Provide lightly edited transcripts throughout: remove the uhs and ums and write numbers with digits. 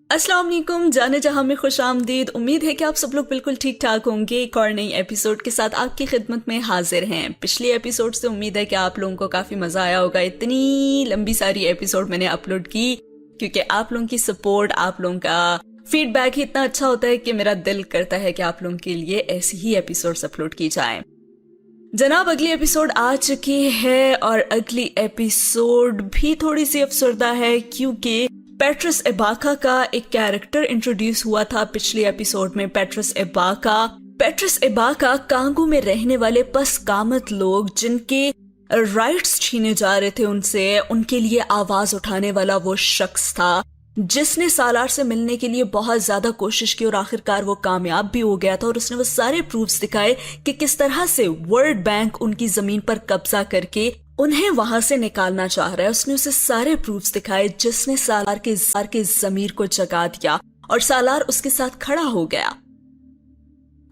अस्सलाम वालेकुम, जाने जहां में खुश आमदीद। उम्मीद है कि आप सब लोग बिल्कुल ठीक ठाक होंगे। एक और नई एपिसोड के साथ आपकी खिदमत में हाजिर हैं। पिछली एपिसोड से उम्मीद है कि आप लोगों को काफी मजा आया होगा। इतनी लंबी सारी एपिसोड मैंने अपलोड की क्योंकि आप लोगों की सपोर्ट, आप लोगों का फीडबैक ही इतना अच्छा होता है कि मेरा दिल करता है कि आप लोगों के लिए ऐसी ही एपिसोड्स अपलोड की जाएं। जनाब, अगली एपिसोड आ चुकी है और अगली एपिसोड भी थोड़ी सी अफसरदा है क्योंकि पेट्रस इबाका का एक कैरेक्टर इंट्रोड्यूस हुआ था पिछली एपिसोड में। पेट्रस इबाका कांगो में रहने वाले पसकामत लोग जिनके राइट्स छीने जा रहे थे उनसे, उनके लिए आवाज उठाने वाला वो शख्स था जिसने सालार से मिलने के लिए बहुत ज्यादा कोशिश की और आखिरकार वो कामयाब भी हो गया था। और उसने वो सारे प्रूफ्स दिखाए कि किस तरह से वर्ल्ड बैंक उनकी जमीन पर कब्जा करके उन्हें वहां से निकालना चाह रहा है। उसने उसे सारे प्रूफ्स दिखाए जिसने सालार के जमीर को जगा दिया और सालार उसके साथ खड़ा हो गया।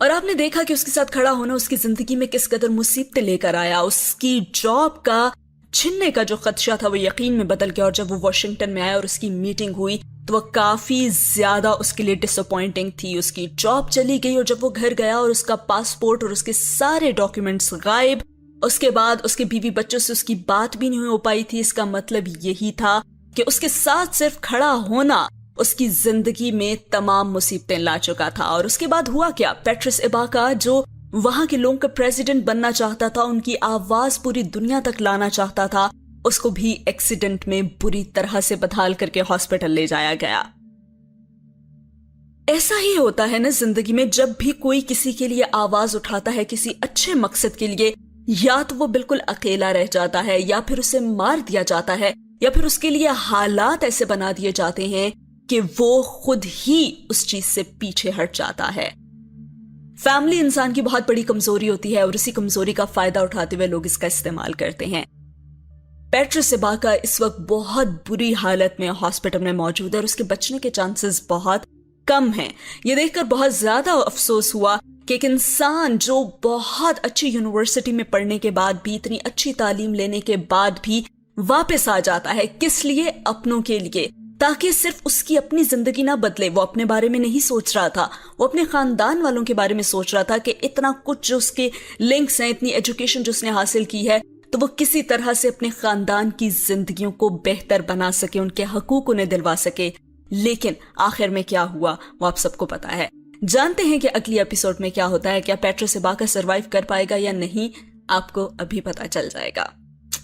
और आपने देखा कि उसके साथ खड़ा होना उसकी जिंदगी में किस कदर मुसीबतें लेकर आया। उसकी जॉब का छिनने का जो खदशा था वो यकीन में बदल गया। और जब वो वॉशिंगटन में आया और उसकी मीटिंग हुई तो वो काफी ज्यादा उसके लिए डिसअपॉइंटिंग थी। उसकी जॉब चली गई और जब वो घर गया और उसका पासपोर्ट और उसके सारे डॉक्यूमेंट्स गायब, उसके बाद उसके बीवी बच्चों से उसकी बात भी नहीं हो पाई थी। इसका मतलब यही था कि उसके साथ सिर्फ खड़ा होना उसकी जिंदगी में तमाम मुसीबतें ला चुका था। और उसके बाद हुआ क्या? पेट्रस इबाका जो वहां के लोगों का प्रेसिडेंट बनना चाहता था, उनकी आवाज पूरी दुनिया तक लाना चाहता था, उसको भी एक्सीडेंट में बुरी तरह से बदहाल करके हॉस्पिटल ले जाया गया। ऐसा ही होता है ना जिंदगी में, जब भी कोई किसी के लिए आवाज उठाता है किसी अच्छे मकसद के लिए, या तो वो बिल्कुल अकेला रह जाता है या फिर उसे मार दिया जाता है या फिर उसके लिए हालात ऐसे बना दिए जाते हैं कि वो खुद ही उस चीज से पीछे हट जाता है। फैमिली इंसान की बहुत बड़ी कमजोरी होती है और इसी कमजोरी का फायदा उठाते हुए लोग इसका इस्तेमाल करते हैं। पेट्रस इबाका इस वक्त बहुत बुरी हालत में हॉस्पिटल में मौजूद है और उसके बचने के चांसेस बहुत कम हैं। ये देखकर बहुत ज्यादा अफसोस हुआ कि एक इंसान जो बहुत अच्छी यूनिवर्सिटी में पढ़ने के बाद भी, इतनी अच्छी तालीम लेने के बाद भी वापस आ जाता है। किस लिए? अपनों के लिए, ताकि सिर्फ उसकी अपनी जिंदगी ना बदले। वो अपने बारे में नहीं सोच रहा था, वो अपने खानदान वालों के बारे में सोच रहा था कि इतना कुछ जो उसके लिंक्स हैं, इतनी एजुकेशन जो उसने हासिल की है, तो वो किसी तरह से अपने खानदान की जिंदगियों को बेहतर बना सके, उनके हकूक उन्हें दिलवा सके। लेकिन आखिर में क्या हुआ वो आप सबको पता है। जानते हैं कि अगली एपिसोड में क्या होता है। क्या पेट्रस इबाका सरवाइव कर पाएगा या नहीं, आपको अभी पता चल जाएगा।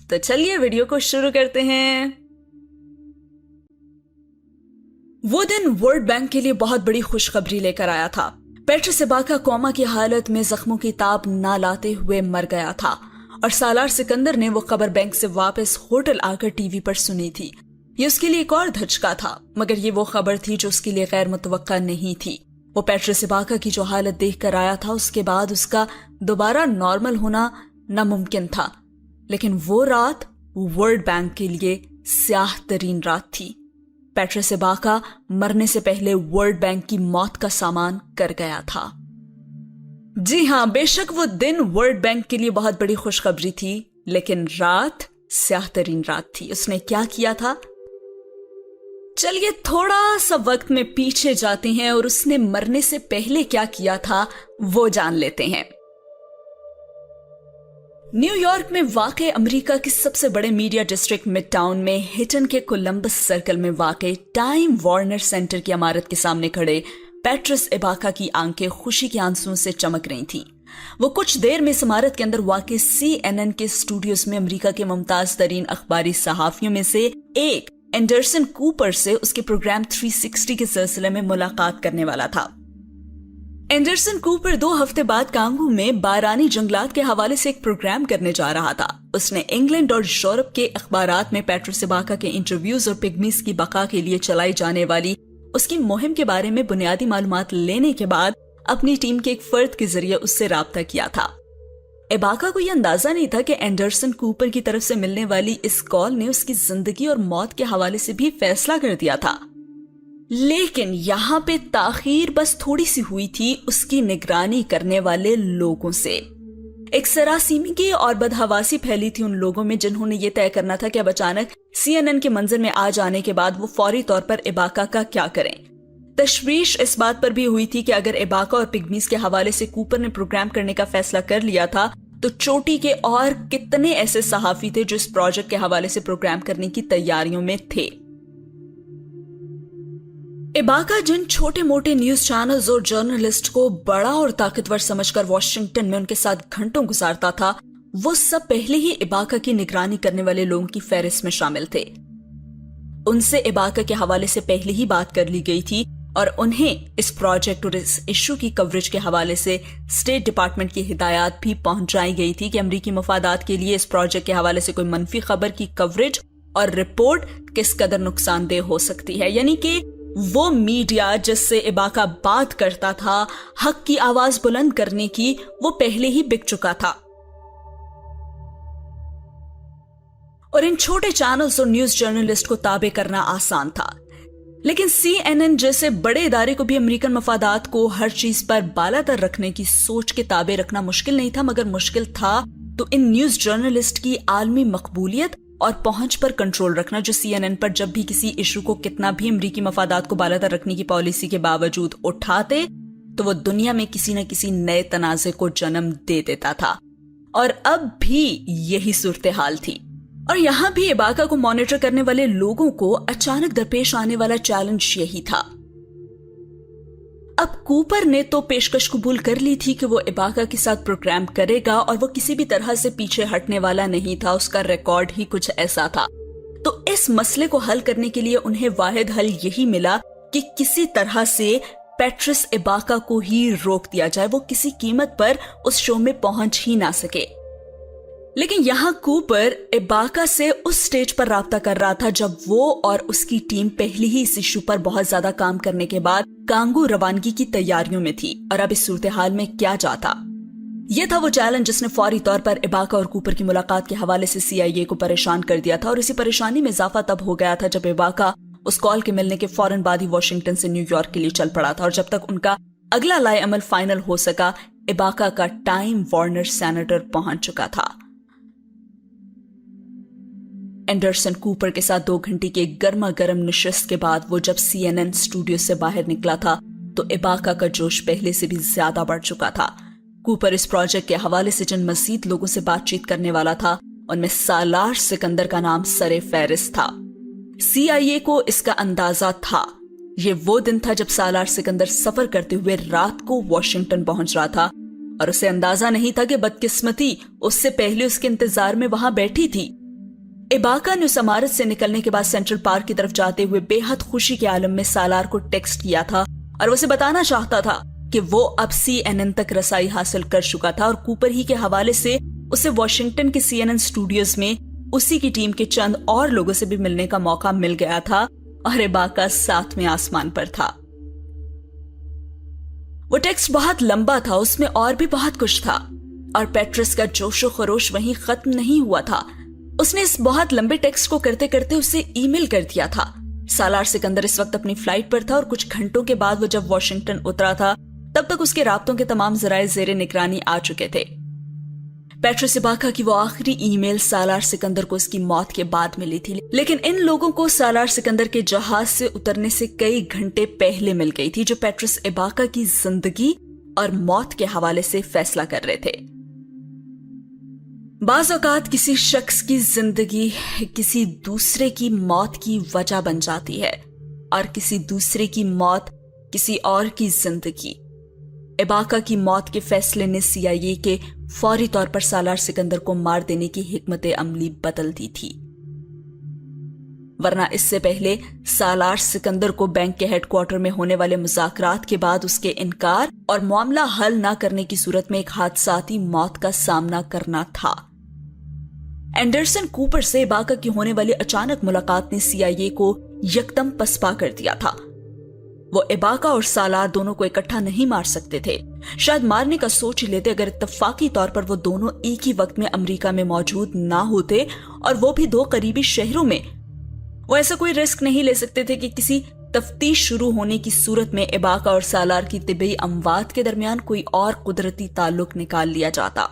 तो चलिए वीडियो को शुरू करते हैं। वो दिन वर्ल्ड बैंक के लिए बहुत बड़ी खुशखबरी लेकर आया था। पेट्रस इबाका कोमा की हालत में जख्मों की ताब ना लाते हुए मर गया था और सालार सिकंदर ने वो खबर बैंक से वापस होटल आकर टीवी पर सुनी थी। ये उसके लिए एक और धचका था, मगर ये वो खबर थी जो उसके लिए गैर मुतवक्का नहीं थी। वो पेट्रस इबाका की जो हालत देखकर आया था, उसके बाद उसका दोबारा नॉर्मल होना नामुमकिन था। लेकिन वो रात वर्ल्ड बैंक के लिए स्याह तरीन रात थी। पेट्रस इबाका मरने से पहले वर्ल्ड बैंक की मौत का सामान कर गया था। जी हां, बेशक वो दिन वर्ल्ड बैंक के लिए बहुत बड़ी खुशखबरी थी, लेकिन रात स्याह तरीन रात थी। उसने क्या किया था? चलिए थोड़ा सा वक्त में पीछे जाते हैं और उसने मरने से पहले क्या किया था वो जान लेते हैं। न्यूयॉर्क में वाक़े अमेरिका के सबसे बड़े मीडिया डिस्ट्रिक्ट मिडटाउन में हिटन के कोलंबस सर्कल में वाक़े टाइम वार्नर सेंटर की इमारत के सामने खड़े पेट्रस इबाका की आंखें खुशी के आंसुओं से चमक रही थीं। वो कुछ देर में इस इमारत के अंदर वाक़े CNN के स्टूडियोज में अमेरिका के मुमताज तरीन अखबारी सहाफियों में से एक एंडरसन कूपर से उसके प्रोग्राम 360 के सिलसिले में मुलाकात करने वाला था। एंडरसन कूपर 2 हफ्ते बाद कांगो में बारानी जंगलात के हवाले से एक प्रोग्राम करने जा रहा था। उसने इंग्लैंड और यूरोप के अखबारात में पेट्रस इबाका के इंटरव्यूज और पिग्मीज की बका के लिए चलाई जाने वाली उसकी मुहिम के बारे में बुनियादी मालूमात लेने के बाद अपनी टीम के एक फर्द के जरिए उससे राब्ता किया था। इबाका को यह अंदाजा नहीं था कि एंडरसन कूपर की तरफ से मिलने वाली इस कॉल ने उसकी जिंदगी और मौत के हवाले से भी फैसला कर दिया था। लेकिन यहाँ पे ताखीर बस थोड़ी सी हुई थी उसकी निगरानी करने वाले लोगों से। एक सरासीमी और बदहवासी फैली थी उन लोगों में जिन्होंने ये तय करना था कि अब अचानक CNN के मंजर में आ जाने के बाद वो फौरी तौर पर इबाका का क्या करें। तशवीश इस बात पर भी हुई थी कि अगर इबाका और पिग्मीज के हवाले से कूपर ने प्रोग्राम करने का फैसला कर लिया था तो चोटी के और कितने ऐसे सहाफी थे जो इस प्रोजेक्ट के हवाले से प्रोग्राम करने की तैयारियों में थे। इबाका जिन छोटे मोटे न्यूज चैनल्स और जर्नलिस्ट को बड़ा और ताकतवर समझकर वॉशिंगटन में उनके साथ घंटों गुजारता था, वो सब पहले ही इबाका की निगरानी करने वाले लोगों की फहरिस्त में शामिल थे। उनसे इबाका के हवाले से पहले ही बात कर ली गई थी और उन्हें इस प्रोजेक्ट और इस इश्यू की कवरेज के हवाले से स्टेट डिपार्टमेंट की हिदायत भी पहुंचाई गई थी कि अमरीकी मफादात के लिए इस प्रोजेक्ट के हवाले से कोई मनफी खबर की कवरेज और रिपोर्ट किस कदर नुकसानदेह हो सकती है। यानी कि वो मीडिया जिससे इबाका बात करता था हक की आवाज बुलंद करने की, वो पहले ही बिक चुका था। और इन छोटे चैनल्स और न्यूज जर्नलिस्ट को ताबे करना आसान था, लेकिन CNN जैसे बड़े इदारे को भी अमेरिकन मफादात को हर चीज पर बालातर रखने की सोच के ताबे रखना मुश्किल नहीं था, मगर मुश्किल था तो इन न्यूज जर्नलिस्ट की आलमी मकबूलियत और पहुंच पर कंट्रोल रखना, जो CNN पर जब भी किसी इशू को कितना भी अमेरिकी मफादात को बालातर रखने की पॉलिसी के बावजूद उठाते तो वो दुनिया में किसी न किसी नए तनाजे को जन्म दे देता था। और अब भी यही सूरत हाल थी। और यहां भी इबाका को मॉनिटर करने वाले लोगों को अचानक दरपेश आने वाला चैलेंज यही था। अब कूपर ने तो पेशकश कबूल कर ली थी कि वो इबाका के साथ प्रोग्राम करेगा और वो किसी भी तरह से पीछे हटने वाला नहीं था, उसका रिकॉर्ड ही कुछ ऐसा था। तो इस मसले को हल करने के लिए उन्हें वाहिद हल यही मिला कि किसी तरह से पैट्रिस इबाका को ही रोक दिया जाए, वो किसी कीमत पर उस शो में पहुंच ही ना सके। लेकिन यहां कूपर इबाका से उस स्टेज पर राब्ता कर रहा था जब वो और उसकी टीम पहले ही इस इशू पर बहुत ज्यादा काम करने के बाद कांगो रवानगी की तैयारियों में थी। और अब इस सूरत हाल में क्या जाता, यह था वो चैलेंज जिसने फौरी तौर पर इबाका और कूपर की मुलाकात के हवाले से CIA को परेशान कर दिया था। और इसी परेशानी में इजाफा तब हो गया था जब इबाका उस कॉल के मिलने के फौरन बाद ही वॉशिंगटन से न्यूयॉर्क के लिए चल पड़ा था। और जब तक उनका अगला लाए अमल फाइनल हो सका, इबाका का टाइम वार्नर सेनेटर पहुंच चुका था। एंडरसन कूपर के साथ 2 घंटे के गर्मा गर्म नशिस्त के बाद वो जब CNN स्टूडियो से बाहर निकला था तो इबाका का जोश पहले से भी ज्यादा बढ़ चुका था। कूपर इस प्रोजेक्ट के हवाले से जिन मजीद लोगों से बातचीत करने वाला था उनमें सालार सिकंदर का नाम सरे फहरिस्त था। CIA को इसका अंदाजा था। ये वो दिन था जब सालार सिकंदर सफर करते हुए रात को वॉशिंगटन पहुंच रहा था और उसे अंदाजा नहीं था कि बदकिस्मती उससे पहले उसके इंतजार में वहां बैठी थी। इबाका ने उस इमारत से निकलने के बाद सेंट्रल पार्क की तरफ जाते हुए बेहद खुशी के आलम में सालार को टेक्स्ट किया था और उसे बताना चाहता था कि वो अब CNN तक रसाई हासिल कर चुका था और कूपर ही के हवाले से उसे वॉशिंगटन के CNN स्टूडियोज में उसी की टीम के चंद और लोगों से भी मिलने का मौका मिल गया था और इबाका 7वें आसमान पर था। वो टेक्स्ट बहुत लंबा था, उसमें और भी बहुत कुछ था और पैट्रिस का जोशो खरोश वहीं खत्म नहीं हुआ था। उसने इस बहुत लंबे टेक्स्ट को करते करते उसे ईमेल कर दिया था। सालार सिकंदर इस वक्त अपनी फ्लाइट पर था और कुछ घंटों के बाद वो जब वॉशिंगटन उतरा था तब तक उसके राब्तों के तमाम जराए जेरे निगरानी आ चुके थे। पैट्रिस इबाका की वो आखिरी ईमेल सालार सिकंदर को इसकी मौत के बाद मिली थी, लेकिन इन लोगों को सालार सिकंदर के जहाज से उतरने से कई घंटे पहले मिल गई थी, जो पैट्रिस इबाका की जिंदगी और मौत के हवाले से फैसला कर रहे थे। बाज़ औक़ात किसी शख्स की जिंदगी किसी दूसरे की मौत की वजह बन जाती है और किसी दूसरे की मौत किसी और की जिंदगी। इबाका की मौत के फैसले ने CIA के फौरी तौर पर सालार सिकंदर को मार देने की हिकमत अमली बदल दी थी, वरना इससे पहले सालार सिकंदर को बैंक के हेडक्वार्टर में होने वाले मुज़ाकरात के बाद उसके इनकार और मामला हल न करने की सूरत में एक हादसाती मौत का सामना करना था। एंडरसन कूपर से इबाका की होने वाली अचानक मुलाकात ने CIA को यकदम पसपा कर दिया था। वो इबाका और सालार दोनों को इकट्ठा नहीं मार सकते थे, शायद मारने का सोच ही लेते अगर इत्तफाकी तौर पर वो दोनों एक ही वक्त में अमेरिका में मौजूद ना होते और वो भी 2 करीबी शहरों में। वो ऐसा कोई रिस्क नहीं ले सकते थे कि किसी तफ्तीश शुरू होने की सूरत में इबाका और सालार की तिबई अमवात के दरमियान कोई और कुदरती ताल्लुक निकाल लिया जाता।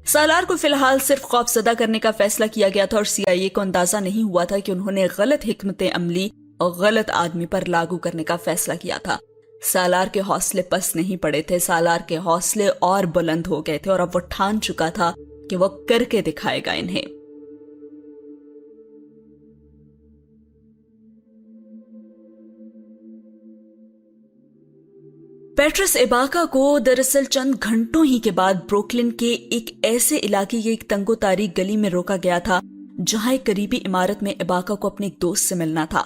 सालार को फिलहाल सिर्फ खौफजदा करने का फैसला किया गया था और CIA को अंदाजा नहीं हुआ था कि उन्होंने गलत हिकमत अमली اور غلط آدمی پر لاگو کرنے کا فیصلہ کیا تھا۔ سالار کے حوصلے پس نہیں پڑے تھے، سالار کے حوصلے اور بلند ہو گئے تھے اور اب وہ ٹھان چکا تھا کہ وہ کر کے دکھائے گا انہیں۔ پیٹرس ایباکا کو دراصل چند گھنٹوں ہی کے بعد بروکلن کے ایک ایسے علاقے کی ایک تنگ و تاریک گلی میں روکا گیا تھا جہاں ایک قریبی عمارت میں ایباکا کو اپنے ایک دوست سے ملنا تھا۔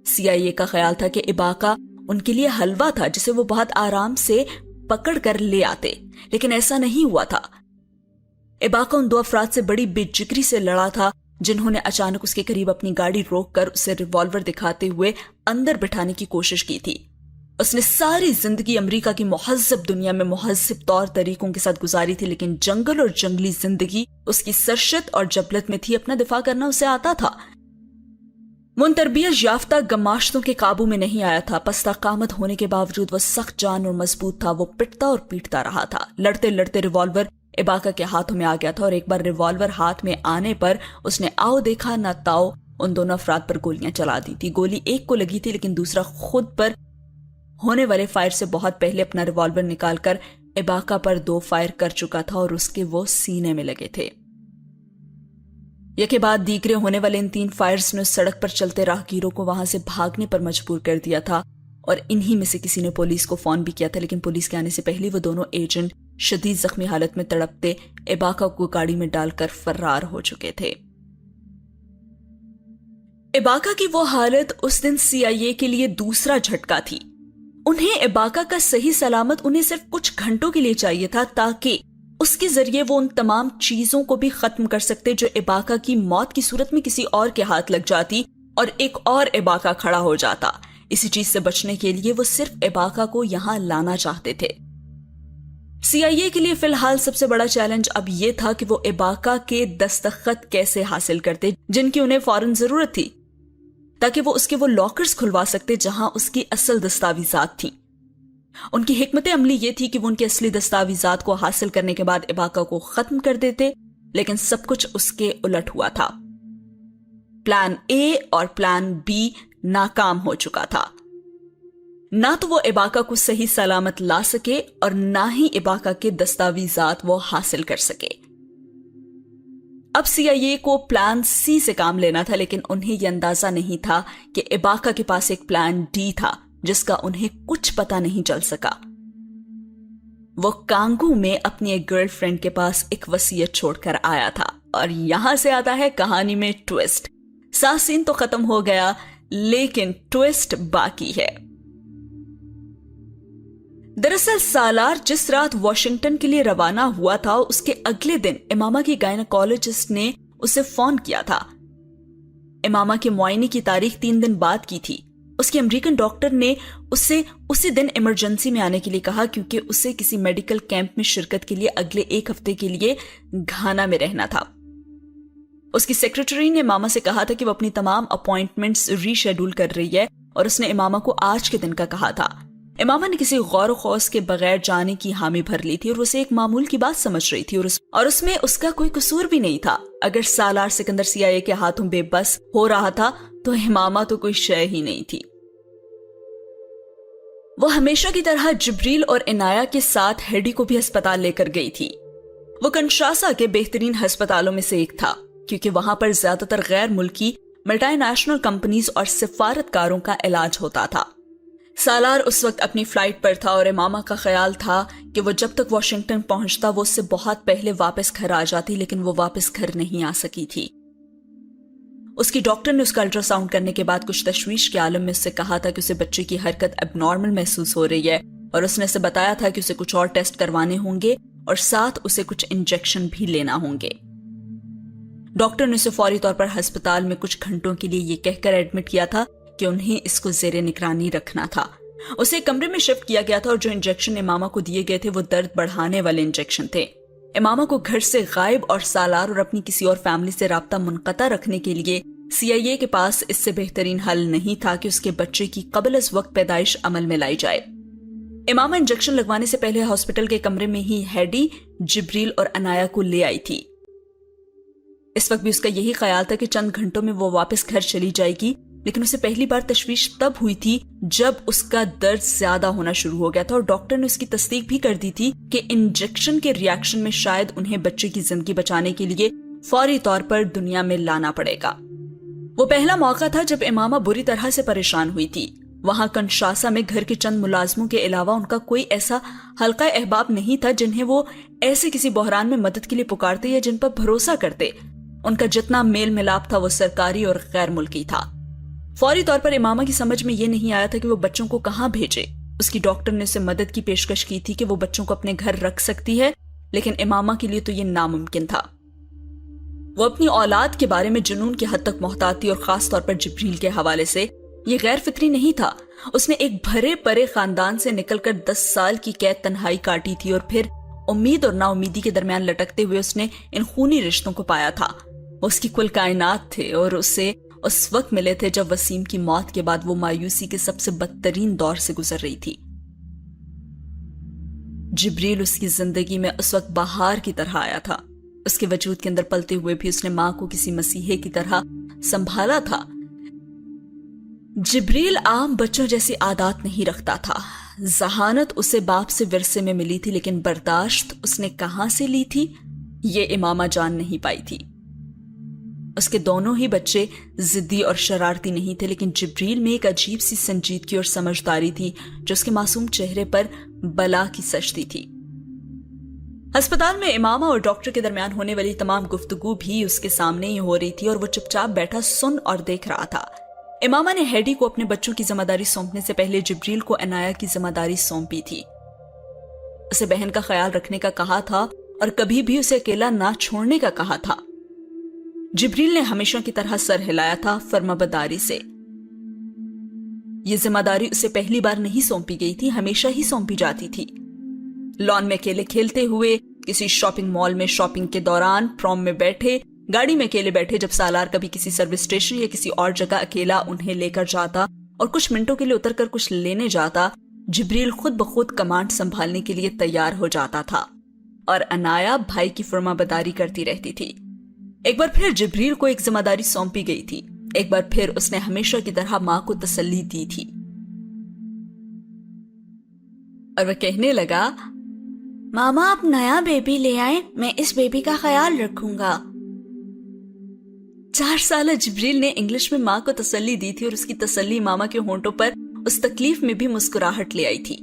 CIA کا خیال تھا کہ ایباکا ان کے لیے حلوہ تھا جسے وہ بہت آرام سے پکڑ کر لے آتے، لیکن ایسا نہیں ہوا تھا۔ ایباکا ان دو افراد سے بڑی بے جگری سے لڑا تھا جنہوں نے اچانک اس کے قریب اپنی گاڑی روک کر اسے ریوالور دکھاتے ہوئے اندر بٹھانے کی کوشش کی تھی۔ اس نے ساری زندگی امریکہ کی مہذب دنیا میں مہذب طور طریقوں کے ساتھ گزاری تھی، لیکن جنگل اور جنگلی زندگی اس کی سرشت اور جبلت میں تھی، اپنا دفاع کرنا اسے آتا تھا۔ وہ ان تربیت یافتہ گماشتوں کے قابو میں نہیں آیا تھا، پستہ قامت ہونے کے باوجود وہ سخت جان اور مضبوط تھا۔ وہ پٹتا اور پیٹتا رہا تھا۔ لڑتے لڑتے ریوالور ایباکا کے ہاتھوں میں آ گیا تھا اور ایک بار ریوالور ہاتھ میں آنے پر اس نے آؤ دیکھا نہ تاؤ ان دونوں افراد پر گولیاں چلا دی تھی۔ گولی ایک کو لگی تھی لیکن دوسرا خود پر ہونے والے فائر سے بہت پہلے اپنا ریوالور نکال کر ایباکا پر 2 فائر کر چکا تھا اور اس کے وہ سینے میں لگے تھے۔ یکے بعد دیگرے ہونے والے ان 3 فائرز نے سڑک پر چلتے راہگیروں کو وہاں سے بھاگنے پر مجبور کر دیا تھا اور انہی میں سے کسی نے پولیس کو فون بھی کیا تھا، لیکن پولیس کے آنے سے پہلے وہ دونوں ایجنٹ شدید زخمی حالت میں تڑپتے ایباکا کو گاڑی میں ڈال کر فرار ہو چکے تھے۔ ایباکا کی وہ حالت اس دن CIA کے لیے دوسرا جھٹکا تھی۔ انہیں ایباکا کا صحیح سلامت انہیں صرف کچھ گھنٹوں کے لیے چاہیے تھا تاکہ اس کے ذریعے وہ ان تمام چیزوں کو بھی ختم کر سکتے جو ایباکا کی موت کی صورت میں کسی اور کے ہاتھ لگ جاتی اور ایک اور ایباکا کھڑا ہو جاتا۔ اسی چیز سے بچنے کے لیے وہ صرف ایباکا کو یہاں لانا چاہتے تھے۔ CIA کے لیے فی الحال سب سے بڑا چیلنج اب یہ تھا کہ وہ ایباکا کے دستخط کیسے حاصل کرتے جن کی انہیں فوراً ضرورت تھی تاکہ وہ اس کے وہ لاکرز کھلوا سکتے جہاں اس کی اصل دستاویزات تھیں۔ ان کی حکمت عملی یہ تھی کہ وہ ان کے اصلی دستاویزات کو حاصل کرنے کے بعد ایباکا کو ختم کر دیتے، لیکن سب کچھ اس کے الٹ ہوا تھا۔ پلان A اور پلان B ناکام ہو چکا تھا۔ نہ تو وہ ایباکا کو صحیح سلامت لا سکے اور نہ ہی ایباکا کے دستاویزات وہ حاصل کر سکے۔ اب CIA کو پلان C سے کام لینا تھا، لیکن انہیں یہ اندازہ نہیں تھا کہ ایباکا کے پاس ایک پلان D تھا جس کا انہیں کچھ پتا نہیں چل سکا۔ وہ کانگو میں اپنی ایک گرل فرینڈ کے پاس ایک وصیت چھوڑ کر آیا تھا، اور یہاں سے آتا ہے کہانی میں ٹویسٹ۔ سین تو ختم ہو گیا لیکن ٹویسٹ باقی ہے۔ دراصل سالار جس رات واشنگٹن کے لیے روانہ ہوا تھا اس کے اگلے دن اماما کی گائنیکولوجسٹ نے اسے فون کیا تھا۔ اماما کے معائنے کی تاریخ 3 دن بعد کی تھی۔ اس کے امریکن ڈاکٹر نے اسے اسی دن ایمرجنسی میں آنے کے لیے کہا کیونکہ اسے کسی میڈیکل کیمپ میں شرکت کے لیے اگلے 1 ہفتے کے لیے گھانا میں رہنا تھا۔ اس کی سیکریٹری نے اماما سے کہا تھا کہ وہ اپنی تمام اپوائنٹمنٹس ری شیڈول کر رہی ہے اور اس نے اماما کو آج کے دن کا کہا تھا۔ اماما نے کسی غور و خوض کے بغیر جانے کی حامی بھر لی تھی اور اسے ایک معمول کی بات سمجھ رہی تھی اور اس میں اس کا کوئی قصور بھی نہیں تھا۔ اگر سالار سکندر CIA کے ہاتھوں بے بس ہو رہا تھا تو اماما تو کوئی شے ہی نہیں تھی۔ وہ ہمیشہ کی طرح جبریل اور عنایہ کے ساتھ ہیڈی کو بھی ہسپتال لے کر گئی تھی۔ وہ کنشاسا کے بہترین ہسپتالوں میں سے ایک تھا کیونکہ وہاں پر زیادہ تر غیر ملکی ملٹی نیشنل کمپنیز اور سفارتکاروں کا علاج ہوتا تھا۔ سالار اس وقت اپنی فلائٹ پر تھا اور اماما کا خیال تھا کہ وہ جب تک واشنگٹن پہنچتا وہ اس سے بہت پہلے واپس گھر آ جاتی، لیکن وہ واپس گھر نہیں آ سکی تھی۔ اس کی ڈاکٹر نے اس کا الٹرا ساؤنڈ کرنے کے بعد کچھ تشویش کے عالم میں اس سے کہا تھا کہ اسے بچے کی حرکت اب نارمل محسوس ہو رہی ہے، اور اس نے اسے بتایا تھا کہ اسے کچھ اور ٹیسٹ کروانے ہوں گے اور ساتھ اسے کچھ انجیکشن بھی لینا ہوں گے۔ ڈاکٹر نے اسے فوری طور پر ہسپتال میں کچھ گھنٹوں کے لیے یہ کہہ کر ایڈمٹ کیا تھا کہ انہیں اس کو زیر نگرانی رکھنا تھا۔ اسے ایک کمرے میں شفٹ کیا گیا تھا اور جو انجیکشن اماما کو دیے گئے تھے وہ درد بڑھانے والے انجیکشن تھے۔ اماما کو گھر سے غائب اور سالار اور اپنی کسی اور فیملی سے رابطہ منقطع رکھنے کے لیے CIA کے پاس اس سے بہترین حل نہیں تھا کہ اس کے بچے کی قبل از وقت پیدائش عمل میں لائی جائے۔ اماما انجیکشن لگوانے سے پہلے ہاسپٹل کے کمرے میں ہی ہیڈی، جبریل اور عنایہ کو لے آئی تھی۔ اس وقت بھی اس کا یہی خیال تھا کہ چند گھنٹوں میں وہ واپس گھر چلی جائے گی، لیکن اسے پہلی بار تشویش تب ہوئی تھی جب اس کا درد زیادہ ہونا شروع ہو گیا تھا اور ڈاکٹر نے اس کی تصدیق بھی کر دی تھی کہ انجیکشن کے ری ایکشن میں شاید انہیں بچے کی زندگی بچانے کے لیے فوری طور پر دنیا میں لانا پڑے گا۔ وہ پہلا موقع تھا جب امامہ بری طرح سے پریشان ہوئی تھی۔ وہاں کنشاسا میں گھر کے چند ملازموں کے علاوہ ان کا کوئی ایسا حلقہ احباب نہیں تھا جنہیں وہ ایسے کسی بحران میں مدد کے لیے پکارتے یا جن پر بھروسہ کرتے۔ ان کا جتنا میل ملاپ تھا وہ سرکاری اور غیر ملکی تھا۔ فوری طور پر امامہ کی سمجھ میں یہ نہیں آیا تھا کہ وہ بچوں کو کہاں بھیجے۔ اس کی ڈاکٹر نے اسے مدد کی پیشکش کی تھی کہ وہ بچوں کو اپنے گھر رکھ سکتی ہے، لیکن امامہ کے لیے تو یہ ناممکن تھا۔ وہ اپنی اولاد کے بارے میں جنون کی حد تک محتاط تھی اور خاص طور پر جبریل کے حوالے سے یہ غیر فطری نہیں تھا۔ اس نے ایک بھرے پرے خاندان سے نکل کر 10 سال کی قید تنہائی کاٹی تھی اور پھر امید اور نا امیدی کے درمیان لٹکتے ہوئے اس نے ان خونی رشتوں کو پایا تھا۔ وہ اس کی کل کائنات تھے اور اسے اس وقت ملے تھے جب وسیم کی موت کے بعد وہ مایوسی کے سب سے بدترین دور سے گزر رہی تھی۔ جبریل اس کی زندگی میں اس وقت بہار کی طرح آیا تھا۔ اس کے وجود کے اندر پلتے ہوئے بھی اس نے ماں کو کسی مسیحے کی طرح سنبھالا تھا۔ جبریل عام بچوں جیسی عادات نہیں رکھتا تھا۔ ذہانت اسے باپ سے ورثے میں ملی تھی، لیکن برداشت اس نے کہاں سے لی تھی یہ امامہ جان نہیں پائی تھی۔ اس کے دونوں ہی بچے ضدی اور شرارتی نہیں تھے، لیکن جبریل میں ایک عجیب سی سنجیدگی اور سمجھداری تھی جو اس کے معصوم چہرے پر بلا کی سجتی تھی۔ ہسپتال میں امامہ اور ڈاکٹر کے درمیان ہونے والی تمام گفتگو بھی اس کے سامنے ہی ہو رہی تھی اور وہ چپ چاپ بیٹھا سن اور دیکھ رہا تھا۔ امامہ نے ہیڈی کو اپنے بچوں کی ذمہ داری سونپنے سے پہلے جبریل کو عنایا کی ذمہ داری سونپی تھی۔ اسے بہن کا خیال رکھنے کا کہا تھا اور کبھی بھی اسے اکیلا نہ چھوڑنے کا کہا تھا۔ جبریل نے ہمیشہ کی طرح سر ہلایا تھا فرمانبرداری سے۔ یہ ذمہ داری اسے پہلی بار نہیں سونپی گئی تھی، ہمیشہ ہی سونپی جاتی تھی۔ لان میں اکیلے کھیلتے ہوئے، کسی شاپنگ مال میں شاپنگ کے دوران، پروم میں بیٹھے، گاڑی میں اکیلے بیٹھے جب سالار کبھی کسی سروس اسٹیشن یا کسی اور جگہ اکیلا انہیں لے کر جاتا اور کچھ منٹوں کے لیے اتر کر کچھ لینے جاتا، جبریل خود بخود کمانڈ سنبھالنے کے لیے تیار ہو جاتا تھا اور عنایا بھائی کی فرمانبرداری کرتی رہتی تھی۔ ایک بار پھر جبریل کو ایک ذمہ داری سونپی گئی تھی۔ ایک بار پھر اس نے ہمیشہ کی طرح ماں کو تسلی دی تھی اور وہ کہنے لگا، ماما آپ نیا بیبی لے آئیں، میں اس بیبی کا خیال رکھوں گا۔ 4 سالہ جبریل نے انگلش میں ماں کو تسلی دی تھی اور اس کی تسلی ماما کے ہونٹوں پر اس تکلیف میں بھی مسکراہٹ لے آئی تھی۔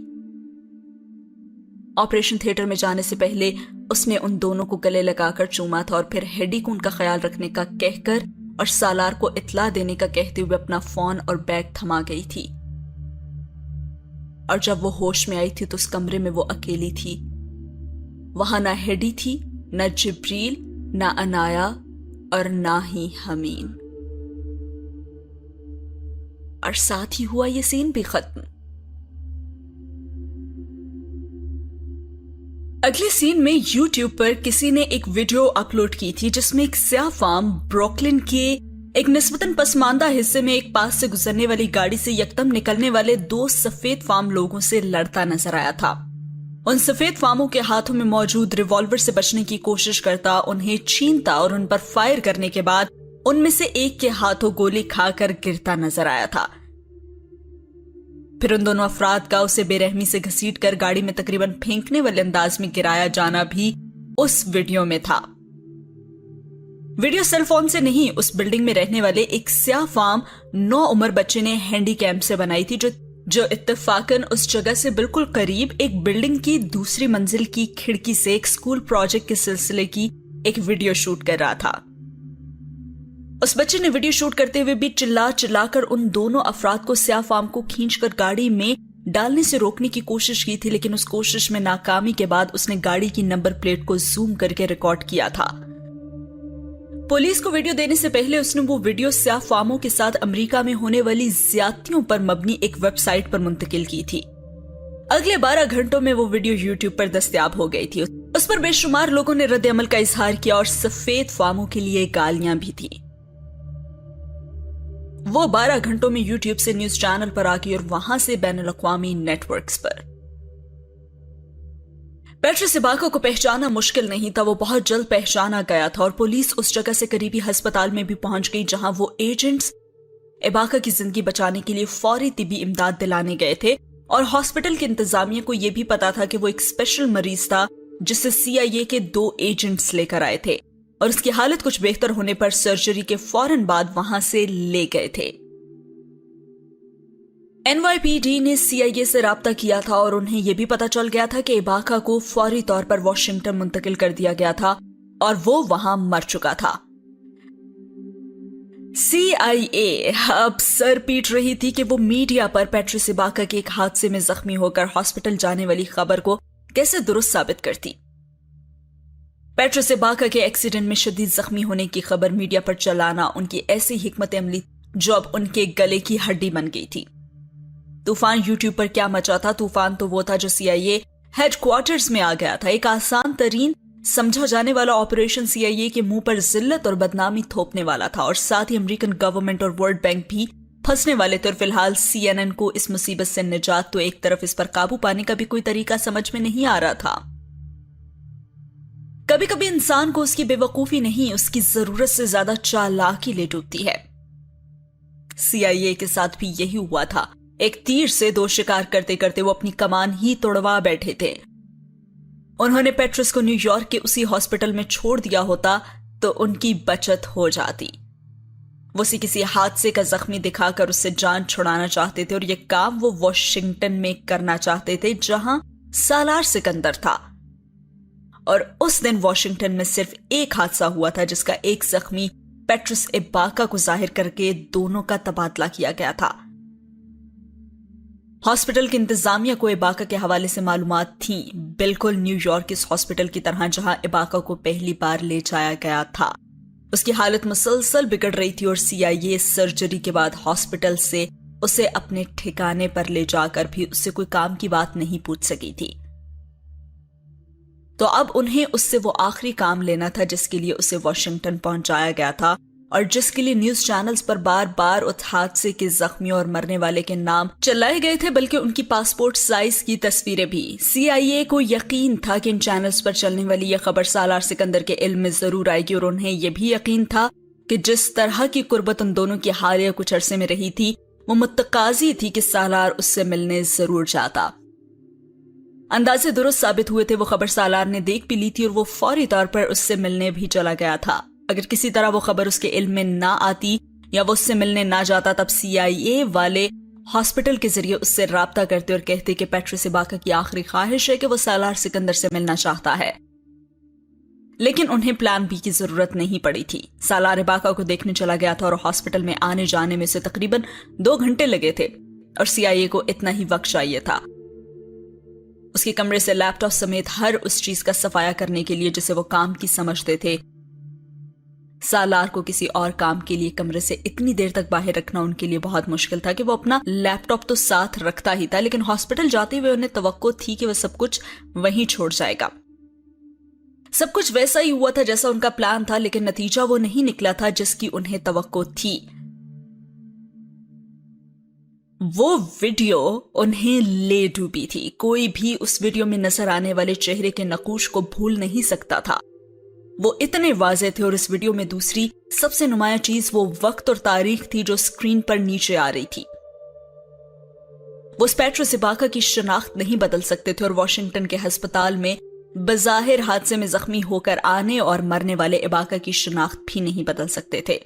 آپریشن تھیٹر میں جانے سے پہلے اس نے ان دونوں کو گلے لگا کر چوما تھا اور پھر ہیڈی کو ان کا خیال رکھنے کا کہہ کر اور سالار کو اطلاع دینے کا کہتے ہوئے اپنا فون اور بیگ تھما گئی تھی۔ اور جب وہ ہوش میں آئی تھی تو اس کمرے میں وہ اکیلی تھی۔ وہاں نہ ہیڈی تھی، نہ جبریل، نہ عنایا اور نہ ہی حمین۔ اور ساتھ ہی ہوا یہ سین بھی ختم۔ اگلے سین میں یوٹیوب پر کسی نے ایک ویڈیو اپلوڈ کی تھی جس میں ایک سیاہ فام بروکلن کے ایک نسبتاً پسماندہ حصے میں ایک پاس سے گزرنے والی گاڑی سے یکدم نکلنے والے 2 سفید فام لوگوں سے لڑتا نظر آیا تھا۔ ان سفید فاموں کے ہاتھوں میں موجود ریوالور سے بچنے کی کوشش کرتا، انہیں چھینتا اور ان پر فائر کرنے کے بعد ان میں سے ایک کے ہاتھوں گولی کھا کر گرتا نظر آیا تھا۔ پھر ان دونوں افراد کا اسے بے رحمی سے گھسیٹ کر گاڑی میں تقریباً پھینکنے والے انداز میں گرایا جانا بھی اس ویڈیو میں تھا۔ ویڈیو سیل فون سے نہیں، اس بلڈنگ میں رہنے والے ایک سیاہ فام 9 عمر بچے نے ہینڈی کیم سے بنائی تھی جو اتفاقاً اس جگہ سے بالکل قریب ایک بلڈنگ کی دوسری منزل کی کھڑکی سے ایک اسکول پروجیکٹ کے سلسلے کی ایک ویڈیو شوٹ کر رہا تھا۔ اس بچے نے ویڈیو شوٹ کرتے ہوئے بھی چلا چلا کر ان دونوں افراد کو سیاہ فام کو کھینچ کر گاڑی میں ڈالنے سے روکنے کی کوشش کی تھی، لیکن اس کوشش میں ناکامی کے بعد اس نے گاڑی کی نمبر پلیٹ کو زوم کر کے ریکارڈ کیا تھا۔ پولیس کو ویڈیو دینے سے پہلے اس نے وہ ویڈیو سیاہ فاموں کے ساتھ امریکہ میں ہونے والی زیادتیوں پر مبنی ایک ویب سائٹ پر منتقل کی تھی۔ اگلے 12 گھنٹوں میں وہ ویڈیو یوٹیوب پر دستیاب ہو گئی تھی۔ اس پر بے شمار لوگوں نے رد عمل کا اظہار کیا اور سفید فاموں کے لیے گالیاں بھی تھی۔ وہ 12 گھنٹوں میں یوٹیوب سے نیوز چینل پر آ گئی اور وہاں سے بین الاقوامی نیٹ ورکس پر۔ پیٹر سباکا کو پہچانا مشکل نہیں تھا، وہ بہت جلد پہچانا گیا تھا اور پولیس اس جگہ سے قریبی ہسپتال میں بھی پہنچ گئی جہاں وہ ایجنٹس इबाका की जिंदगी बचाने के लिए फौरी तिब्बी इमदाद दिलाने गए थे और हॉस्पिटल के इंतजामिया को यह भी पता था कि वो एक स्पेशल मरीज था जिसे CIA के 2 एजेंट्स लेकर आए थे और उसकी हालत कुछ बेहतर होने पर सर्जरी के फौरन बाद वहां से ले गए थे। NYPD ने CIA से राब्ता किया था और उन्हें यह भी पता चल गया था कि इबाका को फौरी तौर पर वॉशिंगटन मुंतकिल कर दिया गया था और वो वहां मर चुका था। CIA अब सर पीट रही थी कि वो मीडिया पर पैट्रिस इबाका के एक हादसे में जख्मी होकर हॉस्पिटल जाने वाली खबर को कैसे दुरुस्त साबित करती। पैट्रिस इबाका के एक्सीडेंट में शदीद जख्मी होने की खबर मीडिया पर चलाना उनकी ऐसी हिकमत अमली जो अब उनके गले की हड्डी बन गई थी। तूफान यूट्यूब पर क्या मचा था? तूफान तो वो था जो CIA हेडक्वार्टर्स में आ गया था। एक आसान तरीन समझा जाने वाला ऑपरेशन CIA के मुंह पर जिल्लत और बदनामी थोपने वाला था और साथ ही अमेरिकन गवर्नमेंट और वर्ल्ड बैंक भी फंसने वाले थे। और फिलहाल CNN को इस मुसीबत से निजात तो एक तरफ, इस पर काबू पाने का भी कोई तरीका समझ में नहीं आ रहा था। कभी कभी इंसान को उसकी बेवकूफी नहीं, उसकी जरूरत से ज्यादा चालाकी ले डूबती है। CIA के साथ भी यही हुआ था। एक तीर से 2 शिकार करते करते वो अपनी कमान ही तोड़वा बैठे थे। उन्होंने पैट्रिस को न्यूयॉर्क के उसी हॉस्पिटल में छोड़ दिया होता तो उनकी बचत हो जाती। वो उसे किसी हादसे का जख्मी दिखाकर उससे जान छुड़ाना चाहते थे और यह काम वो वॉशिंगटन में करना चाहते थे जहां सालार सिकंदर था। और उस दिन वॉशिंगटन में सिर्फ एक हादसा हुआ था जिसका एक जख्मी पैट्रिस इबाका को जाहिर करके दोनों का तबादला किया गया था। हॉस्पिटल की इंतजामिया को इबाका के हवाले से मालूमात थी, बिल्कुल न्यूयॉर्क इस हॉस्पिटल की तरह जहां इबाका को पहली बार ले जाया गया था। उसकी हालत मुसलसल बिगड़ रही थी और CIA सर्जरी के बाद हॉस्पिटल से उसे अपने ठिकाने पर ले जाकर भी उससे कोई काम की बात नहीं पूछ सकी थी। तो अब उन्हें उससे वो आखिरी काम लेना था जिसके लिए उसे वॉशिंगटन पहुंचाया गया था और जिसके लिए न्यूज चैनल्स पर बार बार उस हादसे के जख्मियों और मरने वाले के नाम चलाए गए थे, बल्कि उनकी पासपोर्ट साइज की तस्वीरें भी। CIA को यकीन था कि इन चैनल्स पर चलने वाली यह खबर सालार सिकंदर के इल्म में जरूर आएगी और उन्हें यह भी यकीन था कि जिस तरह की कुर्बत उन दोनों की हालिया कुछ अरसे में रही थी वो मुत्तकाजी थी कि सालार उससे मिलने जरूर जाता। अंदाजे दुरुस्त साबित हुए थे। वो खबर सालार ने देख भी ली थी और वो फौरी तौर पर उससे मिलने भी चला गया था। अगर किसी तरह वो खबर उसके इल्म में ना आती या वो उससे मिलने ना जाता तब CIA वाले हॉस्पिटल के जरिए उससे राब्ता करते और कहते कि पैट्रिस इबाका की आखिरी ख्वाहिश है कि वो सालार सिकंदर से मिलना चाहता है। लेकिन उन्हें प्लान बी की जरूरत नहीं पड़ी थी। सालार इबाका को देखने चला गया था और हॉस्पिटल में आने जाने में से तकरीबन 2 घंटे लगे थे और CIA को इतना ही वक्त चाहिए था उसके कमरे से लैपटॉप समेत हर उस चीज का सफाया करने के लिए जिसे वो काम की समझते थे। सालार को किसी और काम के लिए कमरे से इतनी देर तक बाहर रखना उनके लिए बहुत मुश्किल था कि वो अपना लैपटॉप तो साथ रखता ही था, लेकिन हॉस्पिटल जाते हुए उन्हें तवक्को थी कि वह सब कुछ वहीं छोड़ जाएगा। सब कुछ वैसा ही हुआ था जैसा उनका प्लान था, लेकिन नतीजा वो नहीं निकला था जिसकी उन्हें तवक्को थी। वो वीडियो उन्हें ले डूबी थी। कोई भी उस वीडियो में नजर आने वाले चेहरे के नकूश को भूल नहीं सकता था। वो इतने वाज़ेह थे और इस वीडियो में दूसरी सबसे नुमाया चीज वो वक्त और तारीख थी जो स्क्रीन पर नीचे आ रही थी। वो पैट्रिस इबाका की शनाख्त नहीं बदल सकते थे और वॉशिंगटन के अस्पताल में बज़ाहिर हादसे में जख्मी होकर आने और मरने वाले इबाका की शनाख्त भी नहीं बदल सकते थे।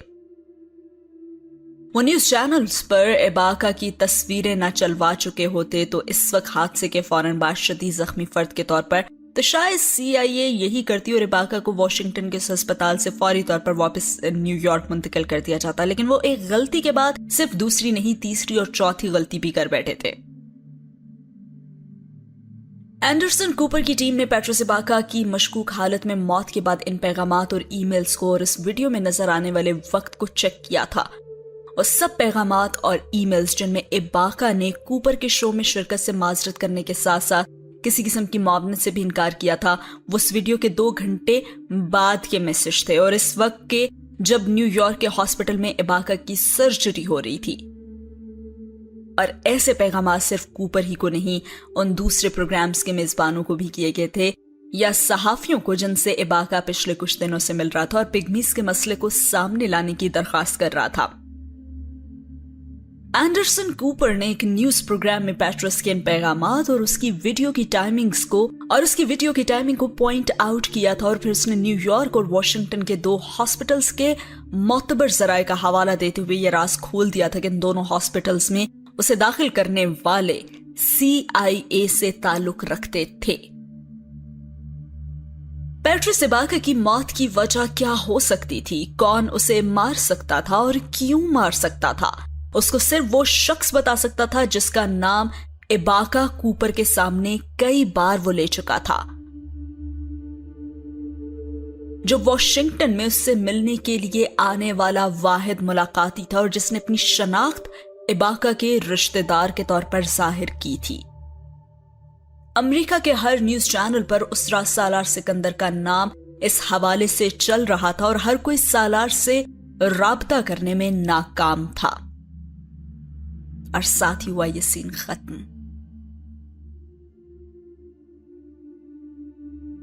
वो न्यूज चैनल्स पर इबाका की तस्वीरें न चलवा चुके होते तो इस वक्त हादसे के फौरन बाद शदीद जख्मी फर्द के तौर पर तो शायद CIA यही करती और इबाका को वॉशिंगटन के उस अस्पताल से फौरी तौर पर वापस न्यूयॉर्क मुंतकिल कर दिया जाता। लेकिन वो एक गलती के बाद सिर्फ दूसरी नहीं, तीसरी और चौथी गलती भी कर बैठे थे। एंडरसन कूपर की टीम ने पैट्रिस इबाका की मशकूक हालत में मौत के बाद इन पैगामात और ईमेल्स को और इस वीडियो में नजर आने वाले वक्त को चेक किया था और सब पैगामात और ईमेल्स जिनमें इबाका ने कूपर के शो में शिरकत से माजरत करने के साथ साथ किसी किस्म की मुआवनत से भी इनकार किया था, वो इस वीडियो के 2 घंटे बाद के मैसेज थे और इस वक्त के जब न्यूयॉर्क के हॉस्पिटल में इबाका की सर्जरी हो रही थी। और ऐसे पैगामात सिर्फ कूपर ही को नहीं, उन दूसरे प्रोग्राम्स के मेजबानों को भी किए गए थे या सहाफियों को जिनसे इबाका पिछले कुछ दिनों से मिल रहा था और पिग्मीज के मसले को सामने लाने की दरख्वास्त कर रहा था। एंडरसन कूपर ने एक न्यूज प्रोग्राम में पैट्रस के इन पैगामात और उसकी वीडियो की टाइमिंग को पॉइंट आउट किया था, और फिर उसने न्यूयॉर्क और वॉशिंगटन के 2 हॉस्पिटल्स के मोतबर जराये का हवाला देते हुए यह राज खोल दिया था कि इन दोनों हॉस्पिटल्स में उसे दाखिल करने वाले CIA से ताल्लुक रखते थे। पैट्रिस इबाका की मौत की वजह क्या हो सकती थी, कौन उसे मार सकता था और क्यों मार सकता था, उसको सिर्फ वो शख्स बता सकता था जिसका नाम इबाका कूपर के सामने कई बार वो ले चुका था, जो वॉशिंगटन में उससे मिलने के लिए आने वाला वाहिद मुलाकाती था और जिसने अपनी शनाख्त इबाका के रिश्तेदार के तौर पर जाहिर की थी। अमेरिका के हर न्यूज चैनल पर उसरा सालार सिकंदर का नाम इस हवाले से चल रहा था और हर कोई सालार से राब्ता करने में नाकाम था। और साथ ही हुआ ये सीन खत्म।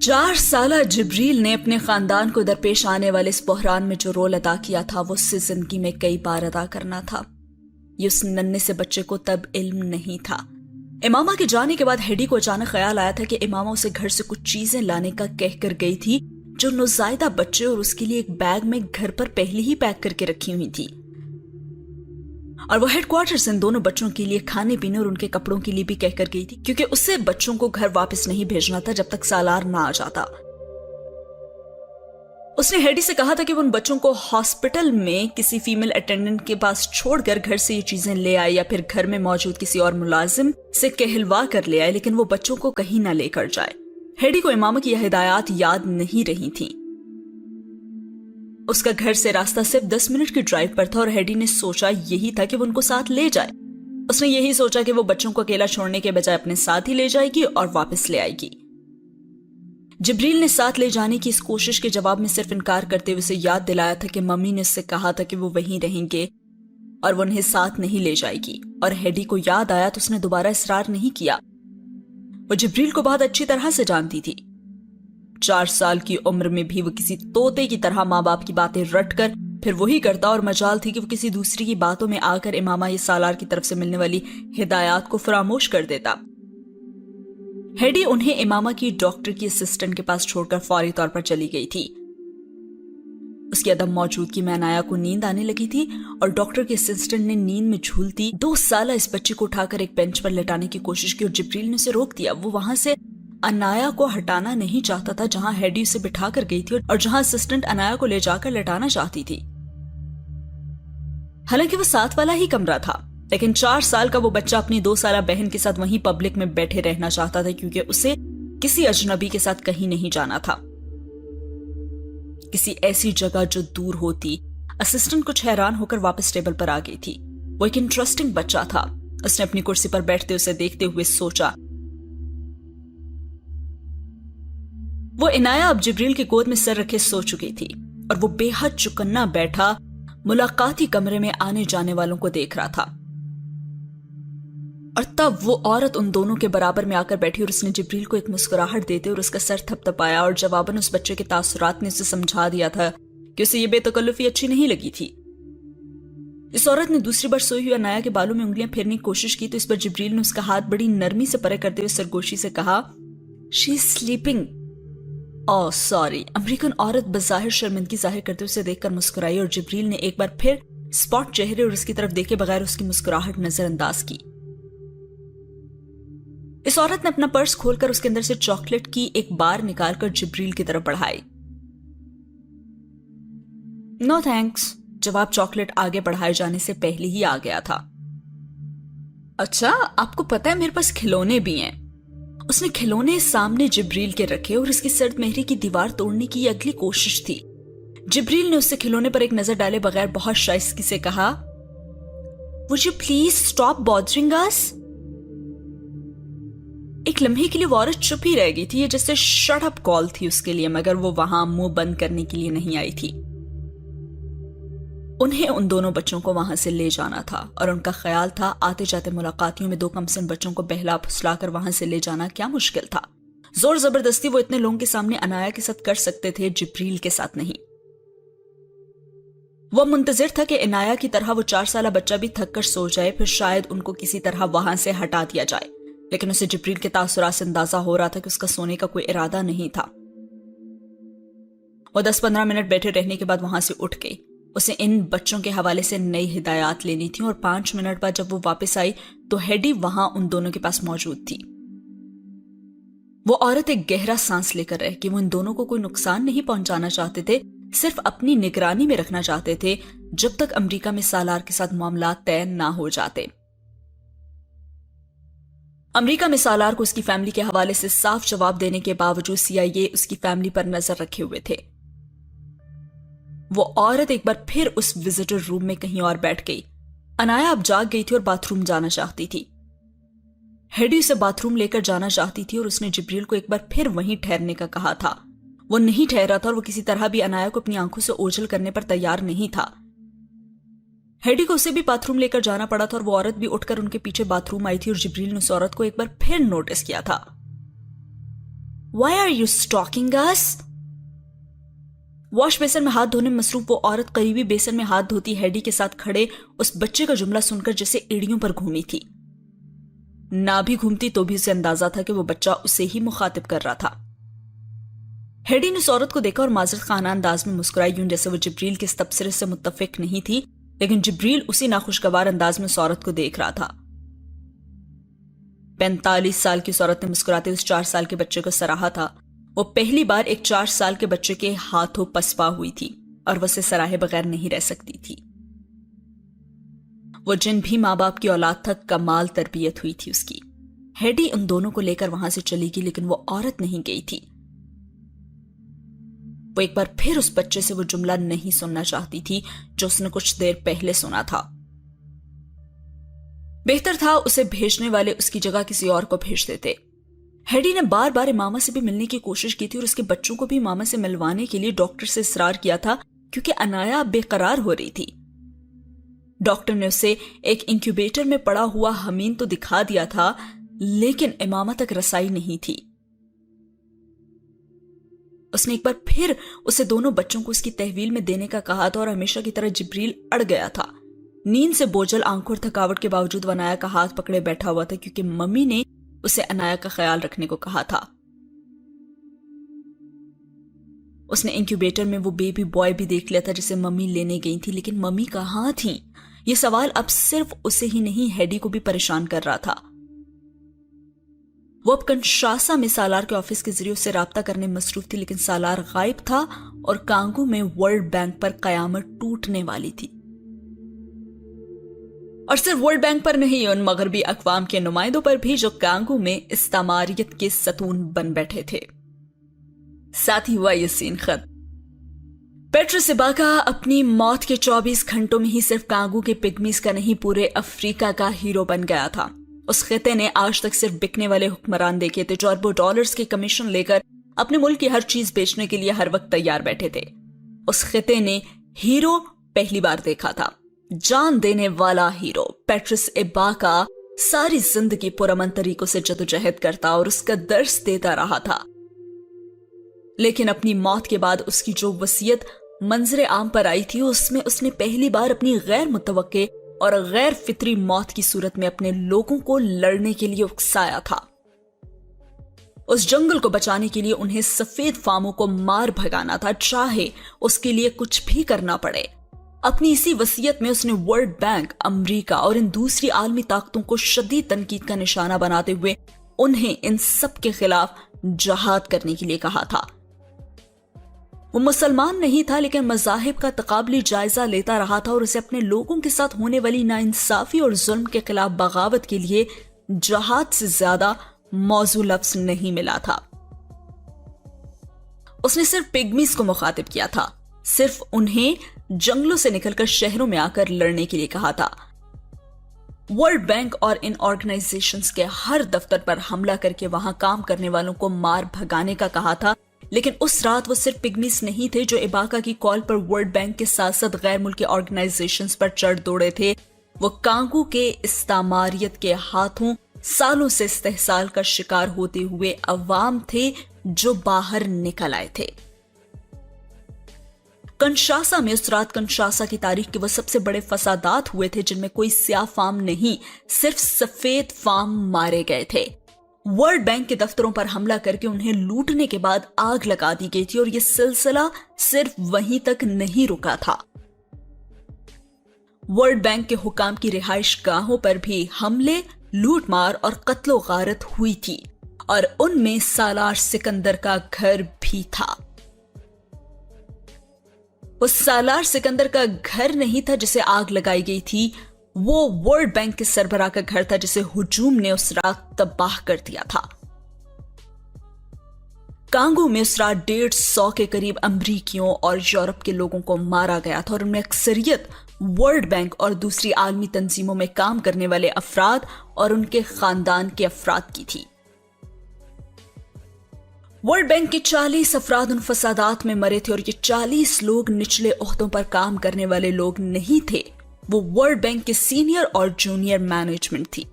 4 साला जिब्रील ने अपने खानदान को दरपेश आने वाले इस बहरान में जो रोल अदा किया था वो उससे जिंदगी में कई बार अदा करना था। ये उस नन्हे से बच्चे को तब इल्म नहीं था। इमामा के जाने के बाद हेडी को अचानक ख्याल आया था कि इमामा उसे घर से कुछ चीजें लाने का कहकर गई थी जो नौज़ायदा बच्चे और उसके लिए एक बैग में घर पर पहले ही पैक करके रखी हुई थी, और वो हेडक्वार्टर से इन दोनों बच्चों के लिए खाने पीने और उनके कपड़ों के लिए भी कहकर गई थी, क्योंकि उसे बच्चों को घर वापस नहीं भेजना था जब तक सालार ना आ जाता। उसने हेडी से कहा था कि वो उन बच्चों को हॉस्पिटल में किसी फीमेल अटेंडेंट के पास छोड़कर घर से ये चीजें ले आए या फिर घर में मौजूद किसी और मुलाजिम से कहलवा कर ले आए, लेकिन वो बच्चों को कहीं ना लेकर जाए। हेडी को इमामा की यह हिदायत याद नहीं रही थी। उसका घर से रास्ता सिर्फ 10 मिनट की ड्राइव पर था और हेडी ने सोचा यही था कि वो उनको साथ ले जाए। उसने यही सोचा कि वो बच्चों को अकेला छोड़ने के बजाय अपने साथ ही ले जाएगी और वापस ले आएगी। जिब्रील ने साथ ले जाने की इस कोशिश के जवाब में सिर्फ इनकार करते हुए उसे याद दिलाया था कि मम्मी ने उससे कहा था कि वो वहीं रहेंगे और वो उन्हें साथ नहीं ले जाएगी, और हेडी को याद आया तो उसने दोबारा इसरार नहीं किया। वो जिब्रील को बहुत अच्छी तरह से जानती थी। 4 साल की उम्र में भी वो किसी तोते की तरह माँ बाप की बातें रटकर फिर वही करता, और मजाल थी कि वो किसी दूसरी की बातों में आकर इमामा ये सालार की तरफ से मिलने वाली हिदायत को फरामोश कर देता। हेडी उन्हें इमामा की डॉक्टर की असिस्टेंट के पास छोड़कर फौरी तौर पर चली गई थी। उसकी अदम मौजूदगी में अनाया को नींद आने लगी थी और डॉक्टर के असिस्टेंट ने नींद में झूलती 2 साला इस बच्चे को उठाकर एक बेंच पर लेटाने की कोशिश की और जिब्रील ने उसे रोक दिया। वो वहां से अनाया को हटाना नहीं चाहता था जहां हेडी उसे बिठा कर गई थी और जहां असिस्टेंट अनाया को ले जाकर लेटाना चाहती थी। हालांकि वो साथ वाला ही कमरा था, लेकिन 4 साल का वो बच्चा अपनी 2 साला बहन के साथ वहीं पब्लिक में बैठे रहना चाहता था, क्योंकि उसे किसी अजनबी के साथ कहीं नहीं जाना था, किसी ऐसी जगह जो दूर होती। असिस्टेंट कुछ हैरान होकर वापस टेबल पर आ गई थी। वो एक इंटरेस्टिंग बच्चा था। उसने अपनी कुर्सी पर बैठते उसे देखते हुए सोचा। वो इनाया अब जिब्रील की गोद में सर रखे सो चुकी थी और वो बेहद चुकन्ना बैठा मुलाकाती कमरे में आने जाने वालों को देख रहा था। और तब वो औरत उन दोनों के बराबर में आकर बैठी और उसने जिब्रील को एक मुस्कुराहट देते और उसका सर थपथपाया, और जवाबन उस बच्चे के तासुरात ने उसे समझा दिया था कि उसे ये बेतकल्लुफी अच्छी नहीं लगी थी। इस औरत ने दूसरी बार सोई हुई अनाया के बालों में उंगलियां फेरने की कोशिश की तो इस पर जिब्रील ने उसका हाथ बड़ी नरमी से परे करते हुए सरगोशी से कहा, she is sleeping. Oh sorry. American औरत बज़ाहिर शर्मिंदगी जाहिर करते उसे देखकर मुस्कुराई और जिब्रील ने एक बार फिर स्पॉट चेहरे और उसकी तरफ देखे बगैर उसकी मुस्कुराहट नजरअंदाज की। इस औरत ने अपना पर्स खोलकर उसके अंदर से चॉकलेट की एक बार निकालकर जिब्रील की तरफ बढ़ाई। No thanks. जवाब चॉकलेट आगे बढ़ाए जाने से पहले ही आ गया था। अच्छा, आपको पता है मेरे पास खिलौने भी हैं। उसने खिलौने सामने जिब्रील के रखे और उसकी सर्द मेहरी की दीवार तोड़ने की अगली कोशिश थी। जिब्रील ने उससे खिलौने पर एक नजर डाले बगैर बहुत शाइस्तगी से कहा, would you please stop bothering us. एक लम्हे के लिए वो औरत चुप ही रह गई थी। ये जैसे शट अप कॉल थी उसके लिए, मगर वो वहां मुंह बंद करने के लिए नहीं आई थी। उन्हें उन दोनों बच्चों को वहां से ले जाना था और उनका ख्याल था आते जाते मुलाकातियों में 2 कमसिन बच्चों को बहला फुसलाकर वहां से ले जाना क्या मुश्किल था। जोर जबरदस्ती वो इतने लोगों के सामने अनाया के साथ कर सकते थे, जिब्रील के साथ नहीं। वो मुंतजिर था कि इनाया की तरह वो 4 साला बच्चा भी थक कर सो जाए, फिर शायद उनको किसी तरह वहां से हटा दिया जाए। लेकिन उसे जिब्रील के तासुरात से अंदाजा हो रहा था कि उसका सोने का कोई इरादा नहीं था। वो 10-15 मिनट बैठे रहने के बाद वहां से उठ गई। उसे इन बच्चों के हवाले से नई हिदायत लेनी थी और 5 मिनट बाद जब वो वापस आई तो हेडी वहां उन दोनों के पास मौजूद थी। वो औरत एक गहरा सांस लेकर रह कि वो इन दोनों को कोई नुकसान नहीं पहुंचाना चाहते थे, सिर्फ अपनी निगरानी में रखना चाहते थे जब तक अमेरिका में सालार के साथ मामला तय ना हो जाते। अमेरिका में सालार को उसकी फैमिली के हवाले से साफ जवाब देने के बावजूद CIA उसकी फैमिली पर नजर रखे हुए थे। वो औरत एक बार फिर उस विजिटर रूम में कहीं और बैठ गई। अनाया अब जाग गई थी और बाथरूम जाना चाहती थी। हेडी उसे बाथरूम लेकर जाना चाहती थी और उसने जिब्रील को एक बार फिर वहीं ठहरने का कहा था। वो नहीं ठहरा था और वो किसी तरह भी अनाया को अपनी आंखों से ओझल करने पर तैयार नहीं था। हेडी को उसे भी बाथरूम लेकर जाना पड़ा था और वो औरत भी उठकर उनके पीछे बाथरूम आई थी और जिब्रील ने उस औरत को एक बार फिर नोटिस किया था। Why are you stalking us? Wash basin में हाथ धोने में मसरूफ वो औरत करीबी बेसन में हाथ धोती हेडी के साथ खड़े उस बच्चे का जुमला सुनकर जैसे एड़ियों पर घूमी थी। ना भी घूमती तो भी उसे अंदाजा था कि वो बच्चा उसे ही मुखातिब कर रहा था। हेडी ने उस औरत को देखा और माजरत खाना अंदाज में मुस्कुराई, यूं जैसे वो जिब्रील के इस तबसरे से मुत्तफिक नहीं थी, लेकिन जिब्रील उसी नाखुशगवार अंदाज में उस औरत को देख रहा था। 45 साल की उस औरत ने मुस्कुराते उस 4 साल के बच्चे को सराहा था। वो पहली बार एक 4 साल के बच्चे के हाथों पसपा हुई थी और वो उसे सराहे बगैर नहीं रह सकती थी। वो जिन भी माँ बाप की औलाद तक कमाल तरबियत हुई थी उसकी। हेडी उन दोनों को लेकर वहां से चली गई, लेकिन वो औरत नहीं गई थी। वो एक बार फिर उस बच्चे से वो जुमला नहीं सुनना चाहती थी जो उसने कुछ देर पहले सुना था। बेहतर था उसे भेजने वाले उसकी जगह किसी और को भेज देते। हेडी ने बार बार इमामा से भी मिलने की कोशिश की थी और उसके बच्चों को भी इमामा से मिलवाने के लिए डॉक्टर से इसरार किया था, क्योंकि अनाया बेकरार हो रही थी। डॉक्टर ने उसे एक इंक्यूबेटर में पड़ा हुआ हमीन तो दिखा दिया था, लेकिन इमामा तक रसाई नहीं थी। उसने एक बार फिर उसे दोनों बच्चों को उसकी तहवील में देने का कहा था और हमेशा की तरह जिब्रील अड़ गया था। नींद से बोझल आंखों और थकावट के बावजूद वो अनाया का हाथ पकड़े बैठा हुआ था, क्योंकि मम्मी ने उसे अनाया का ख्याल रखने को कहा था। उसने इंक्यूबेटर में वो बेबी बॉय भी देख लिया था जिसे मम्मी लेने गई थी, लेकिन मम्मी कहाँ थी? ये सवाल अब सिर्फ उसे ही नहीं, हेडी को भी परेशान कर रहा था। वो अब कंशासा में सालार के ऑफिस के जरिए उससे राब्ता करने में मसरूफ थी, लेकिन सालार गायब था और कांगो में वर्ल्ड बैंक पर कयामत टूटने वाली थी। और सिर्फ वर्ल्ड बैंक पर नहीं, उन मगरबी अक़वाम के नुमाइंदों पर भी जो कांगो में इस्तामारियत के सतून बन बैठे थे। साथ ही हुआ ये सीन खत्म। पेट्रोस इबाका अपनी मौत के 24 घंटों में ही सिर्फ कांगो के पिग्मीज का नहीं, पूरे अफ्रीका का हीरो बन गया था। उस खिते ने आज तक सिर्फ बिकने वाले हुक्मरान देखे थे जो अरबों डॉलर्स के कमीशन लेकर अपने मुल्क की हर चीज बेचने के लिए हर वक्त तैयार बैठे थे। उस खिते ने हीरो पहली बार देखा था, जान देने वाला हीरो। पेट्रोस इबाका सारी जिंदगी पुरअमन तरीकों से जदोजहद करता और उसका दर्स देता रहा था, लेकिन अपनी मौत के बाद उसकी जो वसीयत मंजरे आम पर आई थी, उसमें उसने पहली बार अपनी गैर मुतवक्के और गैर फितरी मौत की सूरत में अपने लोगों को लड़ने के लिए उकसाया था। उस जंगल को बचाने के लिए उन्हें सफेद फामों को मार भगाना था, चाहे उसके लिए कुछ भी करना पड़े। अपनी इसी वसीयत में उसने वर्ल्ड बैंक, अमेरिका और इन दूसरी आलमी ताकतों को शदीद तनकीद का निशाना बनाते हुए उन्हें इन सब के खिलाफ जहाद करने के लिए कहा था। वो मुसलमान नहीं था, लेकिन मज़ाहिब का तकाबली जायजा लेता रहा था और उसे अपने लोगों के साथ होने वाली नाइंसाफी और जुल्म के खिलाफ बगावत के लिए जहाद से ज्यादा मौजू लफ्ज नहीं मिला था। उसने सिर्फ पिग्मीज को मुखातिब किया था, सिर्फ उन्हें जंगलों से निकलकर शहरों में आकर लड़ने के लिए कहा था। वर्ल्ड बैंक और इन ऑर्गेनाइजेशंस के हर दफ्तर पर हमला करके वहां काम करने वालों को मार भगाने का कहा था, लेकिन उस रात वो सिर्फ पिग्मीज नहीं थे जो इबाका की कॉल पर वर्ल्ड बैंक के साथ साथ गैर मुल्की ऑर्गेनाइजेशंस पर चढ़ दौड़े थे। वो कांगो के इस्तामारियत के हाथों सालों से इस्तेहसाल का शिकार होते हुए अवाम थे जो बाहर निकल आए थे। کنشاسا میں اس رات کنشاسا کی تاریخ کے وہ سب سے بڑے فسادات ہوئے تھے جن میں کوئی سیاہ فام نہیں، صرف سفید فام مارے گئے تھے۔ ورلڈ بینک کے دفتروں پر حملہ کر کے انہیں لوٹنے کے بعد آگ لگا دی گئی تھی، اور یہ سلسلہ صرف وہیں تک نہیں رکا تھا۔ ورلڈ بینک کے حکام کی رہائش گاہوں پر بھی حملے، لوٹ مار اور قتل و غارت ہوئی تھی، اور ان میں سالار سکندر کا گھر بھی تھا۔ وہ سالار سکندر کا گھر نہیں تھا جسے آگ لگائی گئی تھی، وہ ورلڈ بینک کے سربراہ کا گھر تھا جسے ہجوم نے اس رات تباہ کر دیا تھا۔ کانگو میں اس رات 150 کے قریب امریکیوں اور یورپ کے لوگوں کو مارا گیا تھا، اور ان میں اکثریت ورلڈ بینک اور دوسری عالمی تنظیموں میں کام کرنے والے افراد اور ان کے خاندان کے افراد کی تھی۔ ورلڈ بینک کے 40 افراد ان فسادات میں مرے تھے، اور یہ 40 لوگ نچلے عہدوں پر کام کرنے والے لوگ نہیں تھے، وہ ورلڈ بینک کے سینئر اور جونیئر مینجمنٹ تھی۔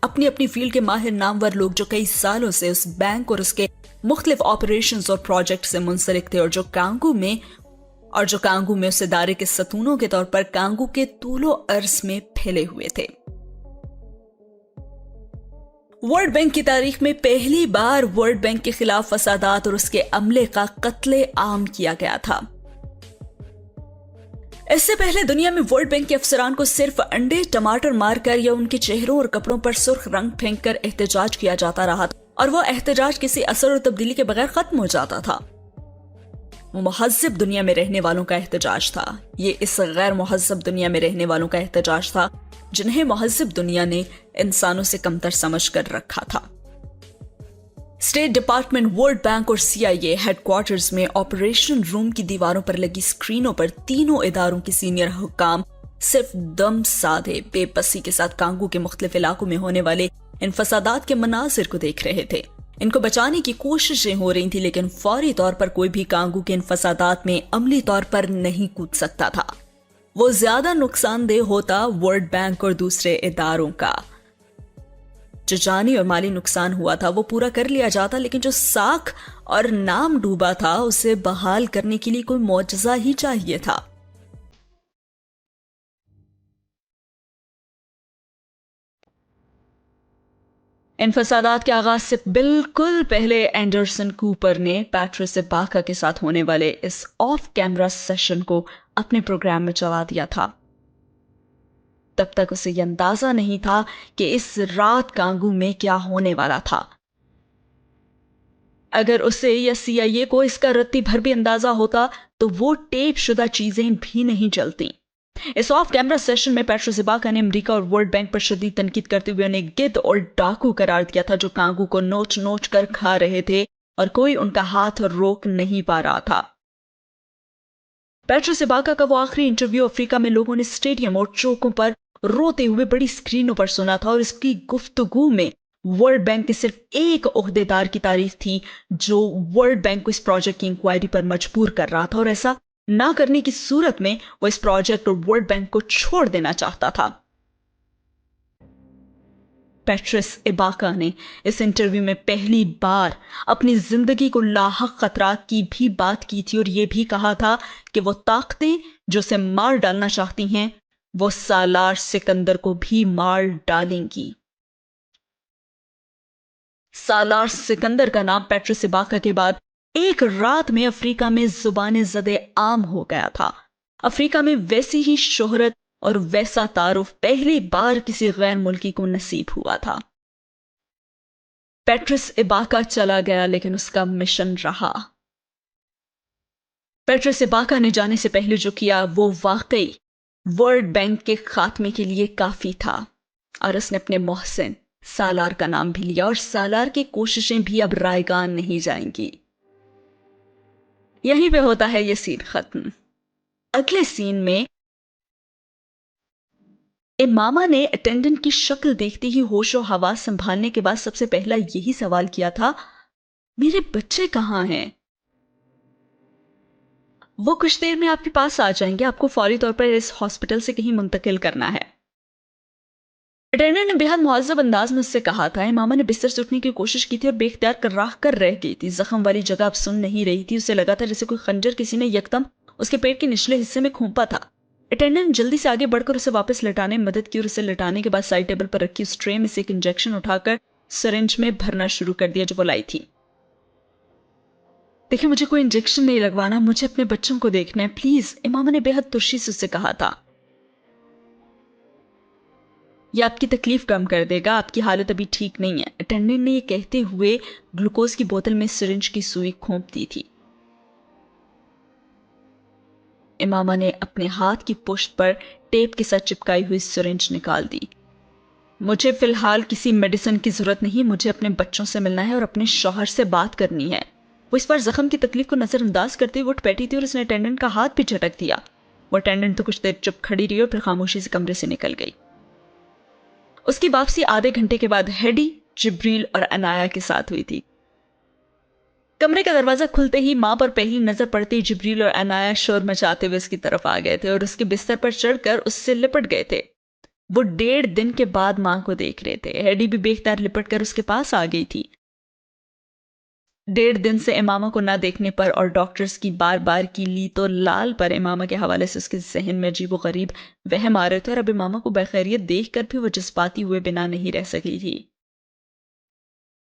اپنی اپنی فیلڈ کے ماہر نامور لوگ جو کئی سالوں سے اس بینک اور اس کے مختلف آپریشنز اور پروجیکٹ سے منسلک تھے، اور جو کانگو میں اس ادارے کے ستونوں کے طور پر کانگو کے طول و عرض میں پھیلے ہوئے تھے۔ ورلڈ بینک کی تاریخ میں پہلی بار ورلڈ بینک کے خلاف فسادات اور اس کے عملے کا قتل عام کیا گیا تھا۔ اس سے پہلے دنیا میں ورلڈ بینک کے افسران کو صرف انڈے ٹماٹر مار کر یا ان کے چہروں اور کپڑوں پر سرخ رنگ پھینک کر احتجاج کیا جاتا رہا تھا، اور وہ احتجاج کسی اثر اور تبدیلی کے بغیر ختم ہو جاتا تھا۔ وہ مہذب دنیا میں رہنے والوں کا احتجاج تھا، یہ اس غیر مہذب دنیا میں رہنے والوں کا احتجاج تھا جنہیں مہذب دنیا نے انسانوں سے کمتر سمجھ کر رکھا تھا۔ اسٹیٹ ڈپارٹمنٹ، ورلڈ بینک اور CIA ہیڈ کوارٹرز میں آپریشن روم کی دیواروں پر لگی اسکرینوں پر تینوں اداروں کے سینئر حکام صرف دم سادھے بے بسی کے ساتھ کانگو کے مختلف علاقوں میں ہونے والے ان فسادات کے مناظر کو دیکھ رہے تھے۔ ان کو بچانے کی کوششیں ہو رہی تھی، لیکن فوری طور پر کوئی بھی کانگو کے ان فسادات میں عملی طور پر نہیں کود سکتا تھا۔ وہ زیادہ نقصان دہ ہوتا ورلڈ بینک اور دوسرے اداروں کا۔ جو جانی اور مالی نقصان ہوا تھا وہ پورا کر لیا جاتا، لیکن جو ساکھ اور نام ڈوبا تھا اسے بحال کرنے کے لیے کوئی معجزہ ہی چاہیے تھا۔ ان فسادات کے آغاز سے بالکل پہلے اینڈرسن کوپر نے پیٹرس ایباکا کے ساتھ ہونے والے اس آف کیمرا سیشن کو اپنے پروگرام میں چلا دیا تھا۔ تب تک اسے یہ اندازہ نہیں تھا کہ اس رات کانگو میں کیا ہونے والا تھا۔ اگر اسے یا CIA کو اس کا رتی بھر بھی اندازہ ہوتا تو وہ ٹیپ شدہ چیزیں بھی نہیں چلتی۔ اس آف کیمرا سیشن میں پیٹرس ایباکا نے امریکہ اور ورلڈ بینک پر شدید تنقید کرتے ہوئے انہیں گدھ اور ڈاکو قرار دیا تھا جو کانگو کو نوچ نوچ کر کھا رہے تھے، اور کوئی ان کا ہاتھ روک نہیں پا رہا تھا۔ پیٹرس ایباکا کا وہ آخری انٹرویو افریقہ میں لوگوں نے اسٹیڈیم اور چوکوں پر روتے ہوئے بڑی اسکرینوں پر سنا تھا، اور اس کی گفتگو میں ورلڈ بینک کے صرف ایک عہدیدار کی تعریف تھی جو ورلڈ بینک کو اس پروجیکٹ کی انکوائری پر مجبور کر رہا تھا، اور ایسا نہ کرنے کی صورت میں وہ اس پروجیکٹ اور ورلڈ بینک کو چھوڑ دینا چاہتا تھا۔ پیٹرس ایباکا نے اس انٹرویو میں پہلی بار اپنی زندگی کو لاحق خطرات کی بھی بات کی تھی، اور یہ بھی کہا تھا کہ وہ طاقتیں جو اسے مار ڈالنا چاہتی ہیں وہ سالار سکندر کو بھی مار ڈالیں گی۔ سالار سکندر کا نام پیٹرس ایباکا کے بعد ایک رات میں افریقہ میں زبان زدے عام ہو گیا تھا۔ افریقہ میں ویسی ہی شہرت اور ویسا تعارف پہلی بار کسی غیر ملکی کو نصیب ہوا تھا۔ پیٹرس ایباکا چلا گیا، لیکن اس کا مشن رہا۔ پیٹرس ایباکا نے جانے سے پہلے جو کیا وہ واقعی ورلڈ بینک کے خاتمے کے لیے کافی تھا، اور اس نے اپنے محسن سالار کا نام بھی لیا، اور سالار کی کوششیں بھی اب رائگان نہیں جائیں گی۔ یہیں پہ ہوتا ہے یہ سین ختم۔ اگلے سین میں امامہ نے اٹینڈنٹ کی شکل دیکھتے ہی ہوش و حواس سنبھالنے کے بعد سب سے پہلا یہی سوال کیا تھا، میرے بچے کہاں ہیں؟ وہ کچھ دیر میں آپ کے پاس آ جائیں گے، آپ کو فوری طور پر اس ہاسپٹل سے کہیں منتقل کرنا ہے۔ अटेंडेंट ने बेहद मुहज़्ज़ब अंदाज में उससे कहा था। इमामा ने बिस्तर से उठने की कोशिश की थी और बेख्तियार कर्राह कर रह गई थी। जख्म वाली जगह अब सुन नहीं रही थी। उसे लगा था जैसे कोई खंजर किसी ने यकदम उसके पेट के निचले हिस्से में खूंपा था। अटेंडेंट ने जल्दी से आगे बढ़कर उसे वापस लेटाने में मदद की और उसे लेटाने के बाद साइड टेबल पर रखी उस ट्रे में से एक इंजेक्शन उठाकर सिरिंज में भरना शुरू कर दिया जो वो लाई थी। देखिए, मुझे कोई इंजेक्शन नहीं लगवाना, मुझे अपने बच्चों को देखना है प्लीज, इमामा ने बेहद तुर्शी से उससे कहा था। यह आपकी तकलीफ कम कर देगा, आपकी हालत अभी ठीक नहीं है, अटेंडेंट ने यह कहते हुए ग्लूकोज की बोतल में सिरिंज की सुई खोंप दी थी। इमामा ने अपने हाथ की पुश्त पर टेप के साथ चिपकाई हुई सिरिंज निकाल दी। मुझे फिलहाल किसी मेडिसिन की जरूरत नहीं, मुझे अपने बच्चों से मिलना है और अपने शौहर से बात करनी है। वो इस बार जख्म की तकलीफ को नजरअंदाज करते हुए उठ बैठी थी और उसने अटेंडेंट का हाथ भी झटक दिया। वो अटेंडेंट तो कुछ देर चुप खड़ी रही और फिर खामोशी से कमरे से निकल गई। उसकी वापसी आधे घंटे के बाद हेडी, जिब्रील और अनाया के साथ हुई थी। कमरे का दरवाजा खुलते ही मां पर पहली नजर पड़ते ही जिब्रील और अनाया शोर मचाते हुए उसकी तरफ आ गए थे और उसके बिस्तर पर चढ़कर उससे लिपट गए थे। वो 1.5 दिन के बाद मां को देख रहे थे। हेडी भी बेख्तियार लिपट कर उसके पास आ गई थी। 1.5 दिन से इमामा को ना देखने पर और डॉक्टर्स की बार बार की ली तो लाल पर इमामा के हवाले से उसके जहन में अजीब व गरीब वहम आ रहे थे और अब इमामा को बेखैरियत देखकर भी वो जज्बाती हुए बिना नहीं रह सकी थी।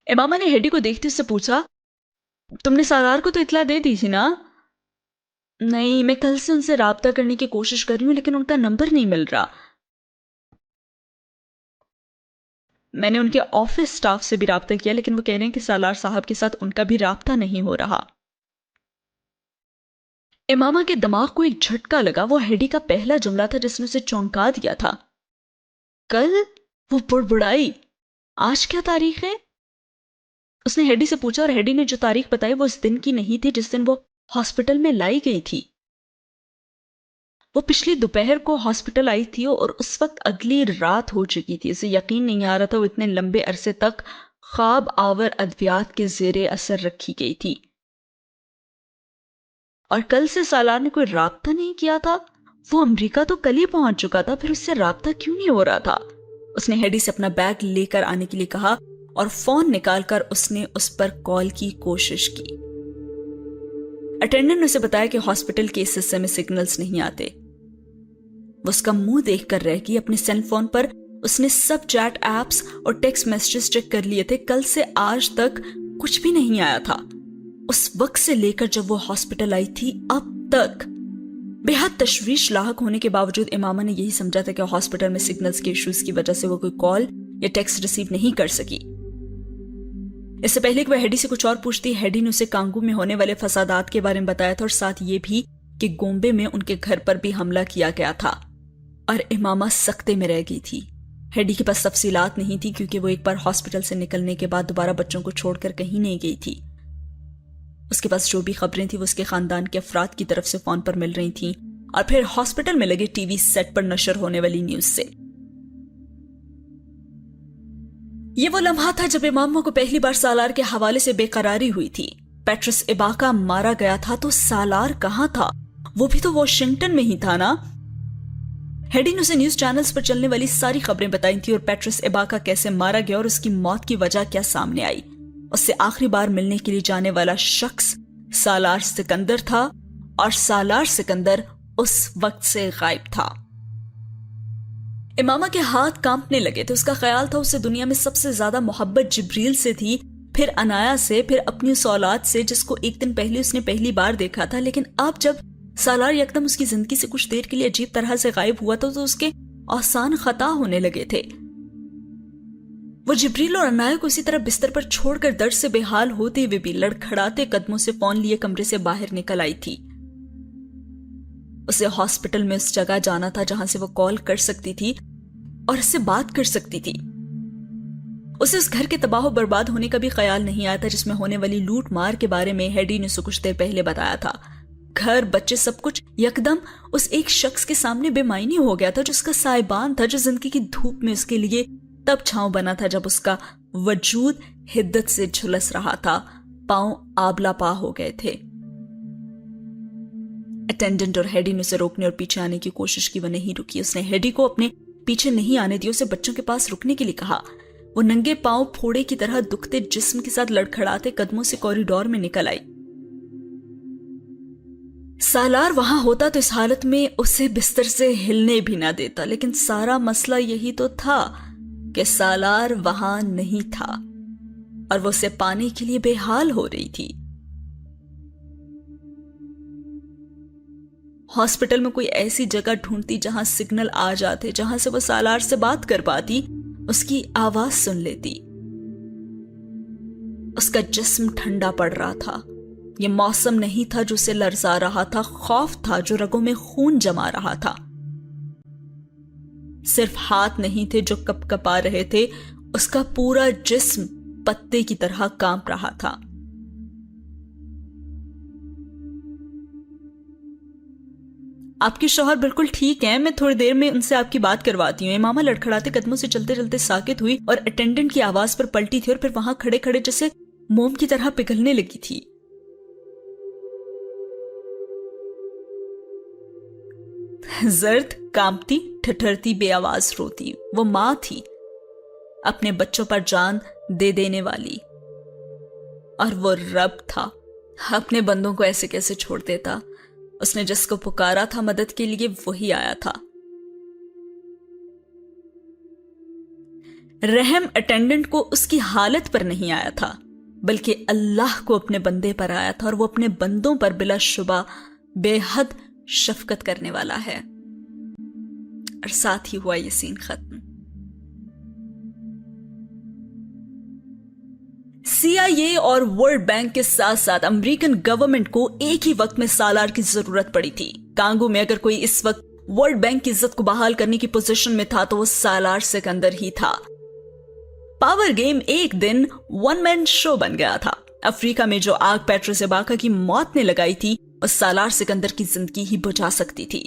इमामा ने हेडी को देखते उससे पूछा, तुमने सालार को तो इतला दे दी थी ना? नहीं, मैं कल से उनसे राब्ता करने की कोशिश कर रही हूं लेकिन उनका नंबर नहीं मिल रहा। मैंने उनके ऑफिस स्टाफ से भी राब्ता किया लेकिन वो कह रहे हैं कि सालार साहब के साथ उनका भी राब्ता नहीं हो रहा। इमामा के दिमाग को एक झटका लगा। वो हेडी का पहला जुमला था जिसने उसे चौंका दिया था। कल? वो बुड़बुड़ाई। आज क्या तारीख है? उसने हेडी से पूछा और हेडी ने जो तारीख बताई वो उस दिन की नहीं थी जिस दिन वो हॉस्पिटल में लाई गई थी। वो पिछली दोपहर को हॉस्पिटल आई थी और उस वक्त अगली रात हो चुकी थी। उसे यकीन नहीं आ रहा था वो इतने लंबे अरसे तक ख्वाब आवर अद्वियात के जेरे असर रखी गई थी। और कल से सालार ने कोई राब्ता नहीं किया था। वो अमेरिका तो कल ही पहुंच चुका था, फिर उससे राब्ता क्यों नहीं हो रहा था? उसने हेडी से अपना बैग लेकर आने के लिए कहा और फोन निकालकर उसने उस पर कॉल की कोशिश की। अटेंडेंट ने उसे बताया कि हॉस्पिटल के इस हिस्से में सिग्नल्स नहीं आते। वो उसका मुंह देखकर रह गई। अपने सेल फोन पर उसने सब चैट एप्स और टेक्स्ट मैसेजेस चेक कर लिए थे। कल से आज तक कुछ भी नहीं आया था। उस वक्त से लेकर जब वो हॉस्पिटल आई थी अब तक। बेहद तशवीश लाहक होने के बावजूद इमामा ने यही समझा था कि हॉस्पिटल में सिग्नल्स के इश्यूज की वजह से वो कोई कॉल या टेक्स्ट रिसीव नहीं कर सकी। इससे पहले कि वह हेडी से कुछ और पूछती, हेडी ने उसे कांगू में होने वाले फसादात के बारे में बताया था और साथ ये भी कि गोम्बे में उनके घर पर भी हमला किया गया था। और इमामा सख्ते में रह गई थी। हेडी के पास तफसीलात नहीं थी क्योंकि वो एक बार हॉस्पिटल से निकलने के बाद दोबारा बच्चों को छोड़कर कहीं नहीं गई थी। उसके पास जो भी खबरें थी वो उसके खानदान के अफराद की तरफ से फोन पर मिल रही थी और फिर हॉस्पिटल में लगे टीवी सेट पर नशर होने वाली न्यूज से। ये वो लम्हा था जब इमामा को पहली बार सालार के हवाले से बेकरारी हुई थी। पेट्रस इबाका मारा गया था तो सालार कहां था? वो भी तो वॉशिंगटन में ही था ना? हेडी ने उसे न्यूज चैनल्स पर चलने वाली सारी खबरें बताई थी और पेट्रस इबाका कैसे मारा गया और उसकी मौत की वजह क्या सामने आई। उससे आखिरी बार मिलने के लिए जाने वाला शख्स सालार सिकंदर था और सालार सिकंदर उस वक्त से गायब था। इमामा के हाथ कांपने लगे थे। उसका ख्याल था उसे दुनिया में सबसे ज्यादा मोहब्बत जिब्रील से थी, फिर अनाया से, फिर अपनी उस औलाद से जिसको एक दिन पहले उसने पहली बार देखा था। लेकिन अब जब सालार यकदम उसकी जिंदगी से कुछ देर के लिए अजीब तरह से गायब हुआ था तो उसके आसान खता होने लगे थे। वो जिब्रील और अनाया को इसी तरह बिस्तर पर छोड़कर दर्द से बेहाल होते हुए भी लड़खड़ाते कदमों से फोन लिए कमरे से बाहर निकल आई थी। उसे हॉस्पिटल में उस जगह जाना था जहां से वो कॉल कर सकती थी और उससे बात कर सकती थी। उसे उस घर के तबाह बर्बाद होने का भी ख्याल नहीं आया था जिसमें होने वाली लूट मार के बारे में हेडी ने उसे कुछ देर पहले बताया था। घर, बच्चे, सब कुछ यकदम उस एक शख्स के सामने बेमायनी हो गया था जो उसका साहिबान था, जो जिंदगी की धूप में उसके लिए तब छांव बना था जब उसका वजूद हिद्दत से झुलस रहा था, पांव आबला पा हो गए थे। अटेंडेंट और हेडी ने उसे रोकने और पीछे आने की कोशिश की, वो नहीं रुकी। उसने हेडी को अपने پیچھے نہیں آنے دیا، اسے بچوں کے پاس رکنے کے لیے کہا۔ وہ ننگے پاؤں پھوڑے کی طرح دکھتے جسم کے ساتھ لڑکھڑاتے قدموں سے کوریڈور میں نکل آئی۔ سالار وہاں ہوتا تو اس حالت میں اسے بستر سے ہلنے بھی نہ دیتا، لیکن سارا مسئلہ یہی تو تھا کہ سالار وہاں نہیں تھا اور وہ اسے پانے کے لیے بے حال ہو رہی تھی۔ ہاسپٹل میں کوئی ایسی جگہ ڈھونڈتی جہاں سگنل آ جاتے، جہاں سے وہ سالار سے بات کر پاتی، اس کی آواز سن لیتی۔ اس کا جسم ٹھنڈا پڑ رہا تھا۔ یہ موسم نہیں تھا جو اسے لرزا رہا تھا، خوف تھا جو رگوں میں خون جما رہا تھا۔ صرف ہاتھ نہیں تھے جو کپ کپا رہے تھے، اس کا پورا جسم پتے کی طرح کانپ رہا تھا۔ آپ کے شوہر بالکل ٹھیک ہیں، میں تھوڑی دیر میں ان سے آپ کی بات کرواتی ہوں۔ امامہ لڑکھڑاتے قدموں سے چلتے چلتے ساکت ہوئی اور اٹینڈنٹ کی آواز پر پلٹی تھی اور پھر وہاں کھڑے کھڑے جیسے موم کی طرح پگھلنے لگی تھی۔ زرد، کانپتی، ٹھٹھرتی، بے آواز روتی وہ ماں تھی، اپنے بچوں پر جان دے دینے والی، اور وہ رب تھا، اپنے بندوں کو ایسے کیسے چھوڑ دیتا؟ اس نے جس کو پکارا تھا مدد کے لیے وہی آیا تھا۔ رحم اٹینڈنٹ کو اس کی حالت پر نہیں آیا تھا، بلکہ اللہ کو اپنے بندے پر آیا تھا، اور وہ اپنے بندوں پر بلا شبہ بے حد شفقت کرنے والا ہے۔ اور ساتھ ہی ہوا یہ سین ختم۔ CIA اور ورلڈ بینک کے ساتھ ساتھ امریکن گورنمنٹ کو ایک ہی وقت میں سالار کی ضرورت پڑی تھی۔ کانگو میں اگر کوئی اس وقت ورلڈ بینک کی عزت کو بحال کرنے کی پوزیشن میں تھا تو وہ سالار سکندر ہی تھا۔ پاور گیم ایک دن ون مین شو بن گیا تھا۔ افریقہ میں جو آگ پیٹروس اباکا کی موت نے لگائی تھی، وہ سالار سکندر کی زندگی ہی بجھا سکتی تھی۔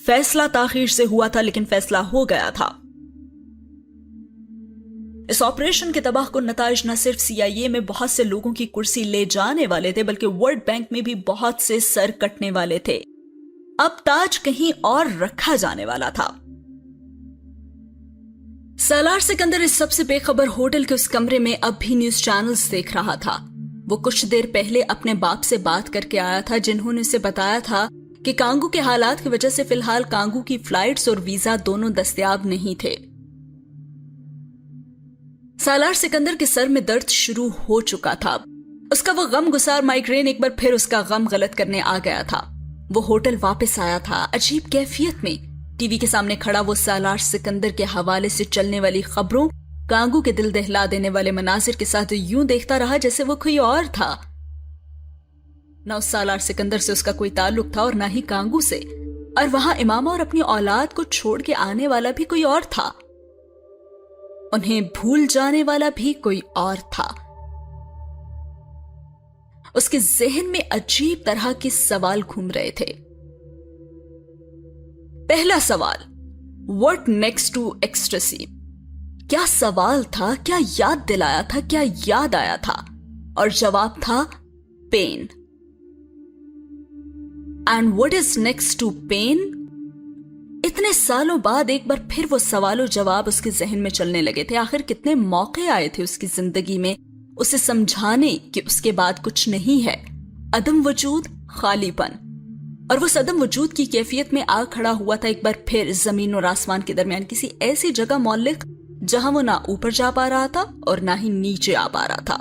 فیصلہ تاخیر سے ہوا تھا، لیکن فیصلہ ہو گیا تھا۔ اس آپریشن کے تباہ کن نتائج نہ صرف CIA میں بہت سے لوگوں کی کرسی لے جانے والے تھے، بلکہ ورلڈ بینک میں بھی بہت سے سر کٹنے والے تھے۔ اب تاج کہیں اور رکھا جانے والا تھا۔ سالار سکندر اس سب سے بے خبر ہوٹل کے اس کمرے میں اب بھی نیوز چینلز دیکھ رہا تھا۔ وہ کچھ دیر پہلے اپنے باپ سے بات کر کے آیا تھا، جنہوں نے اسے بتایا تھا کہ کانگو کے حالات کی وجہ سے فی الحال کانگو کی فلائٹس اور ویزا دونوں دستیاب نہیں تھے۔ سالار سکندر کے سر میں درد شروع ہو چکا تھا۔ اس کا وہ غم گسار مائیگرین ایک بار پھر اس کا غم غلط کرنے آ گیا تھا۔ وہ ہوٹل واپس آیا تھا عجیب کیفیت میں۔ ٹی وی کے سامنے کھڑا وہ سالار سکندر کے حوالے سے چلنے والی خبروں، کانگو کے دل دہلا دینے والے مناظر کے ساتھ یوں دیکھتا رہا جیسے وہ کوئی اور تھا۔ نہ اس سالار سکندر سے اس کا کوئی تعلق تھا اور نہ ہی کانگو سے، اور وہاں امامہ اور اپنی اولاد کو چھوڑ کے آنے والا بھی کوئی اور تھا۔ انہیں بھول جانے والا بھی کوئی اور تھا۔ اس کے ذہن میں عجیب طرح کے سوال گھوم رہے تھے۔ پہلا سوال، واٹ نیکسٹ ٹو ایکسٹریسی؟ کیا سوال تھا؟ کیا یاد دلایا تھا؟ کیا یاد آیا تھا؟ اور جواب تھا pain. And what is next to pain? اتنے سالوں بعد ایک بار پھر وہ سوال و جواب اس کے ذہن میں چلنے لگے تھے۔ آخر کتنے موقع آئے تھے اس کی زندگی میں اسے سمجھانے کہ اس کے بعد کچھ نہیں ہے، عدم وجود، خالی پن، اور وہ عدم وجود کی کیفیت میں آ کھڑا ہوا تھا ایک بار پھر زمین اور آسمان کے درمیان کسی ایسی جگہ معلق جہاں وہ نہ اوپر جا پا رہا تھا اور نہ ہی نیچے آ پا رہا تھا۔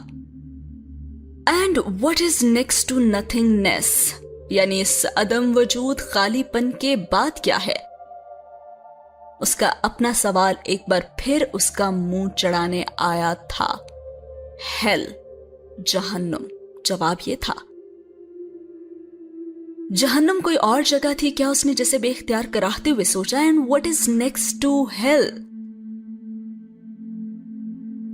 And what is next to nothingness? یعنی اس عدم وجود، خالی پن کے بعد کیا ہے؟ اس کا اپنا سوال ایک بار پھر اس کا منہ چڑھانے آیا تھا۔ ہیل، جہنم۔ جواب یہ تھا۔ جہنم کوئی اور جگہ تھی کیا؟ اس نے جیسے بے اختیار کراہتے ہوئے سوچا۔ And what is next to hell?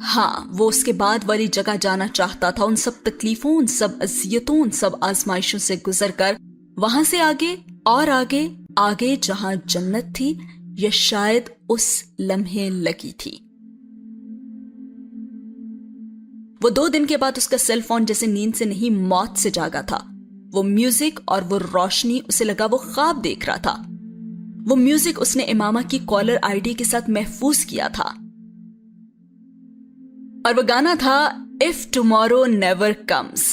ہاں، وہ اس کے بعد والی جگہ جانا چاہتا تھا، ان سب تکلیفوں، ان سب اذیتوں، ان سب آزمائشوں سے گزر کر وہاں سے آگے اور آگے، آگے جہاں جنت تھی، یا شاید اس لمحے لگی تھی۔ وہ 2 دن کے بعد اس کا سیل فون جیسے نیند سے نہیں موت سے جاگا تھا۔ وہ میوزک اور وہ روشنی، اسے لگا وہ خواب دیکھ رہا تھا۔ وہ میوزک اس نے امامہ کی کالر آئی ڈی کے ساتھ محفوظ کیا تھا، اور وہ گانا تھا if tomorrow never comes,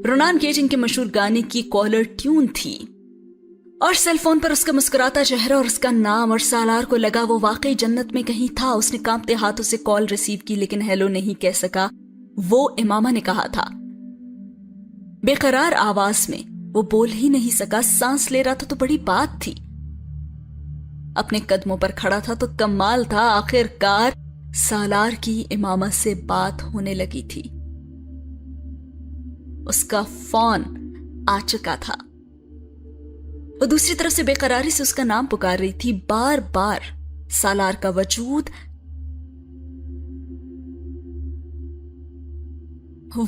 Ronan Keating کے مشہور گانے کی کالر ٹیون تھی۔ اور سیل فون پر اس کا مسکراتا چہرہ اور اس کا نام، اور سالار کو لگا وہ واقعی جنت میں کہیں تھا۔ اس نے کانپتے ہاتھوں سے کال ریسیو کی لیکن ہیلو نہیں کہہ سکا۔ وہ امامہ نے کہا تھا، بے قرار آواز میں۔ وہ بول ہی نہیں سکا، سانس لے رہا تھا تو بڑی بات تھی، اپنے قدموں پر کھڑا تھا تو کمال تھا۔ آخر کار سالار کی امامہ سے بات ہونے لگی تھی، اس کا فون آ چکا تھا۔ وہ دوسری طرف سے بے قراری سے اس کا نام پکار رہی تھی، بار بار۔ سالار کا وجود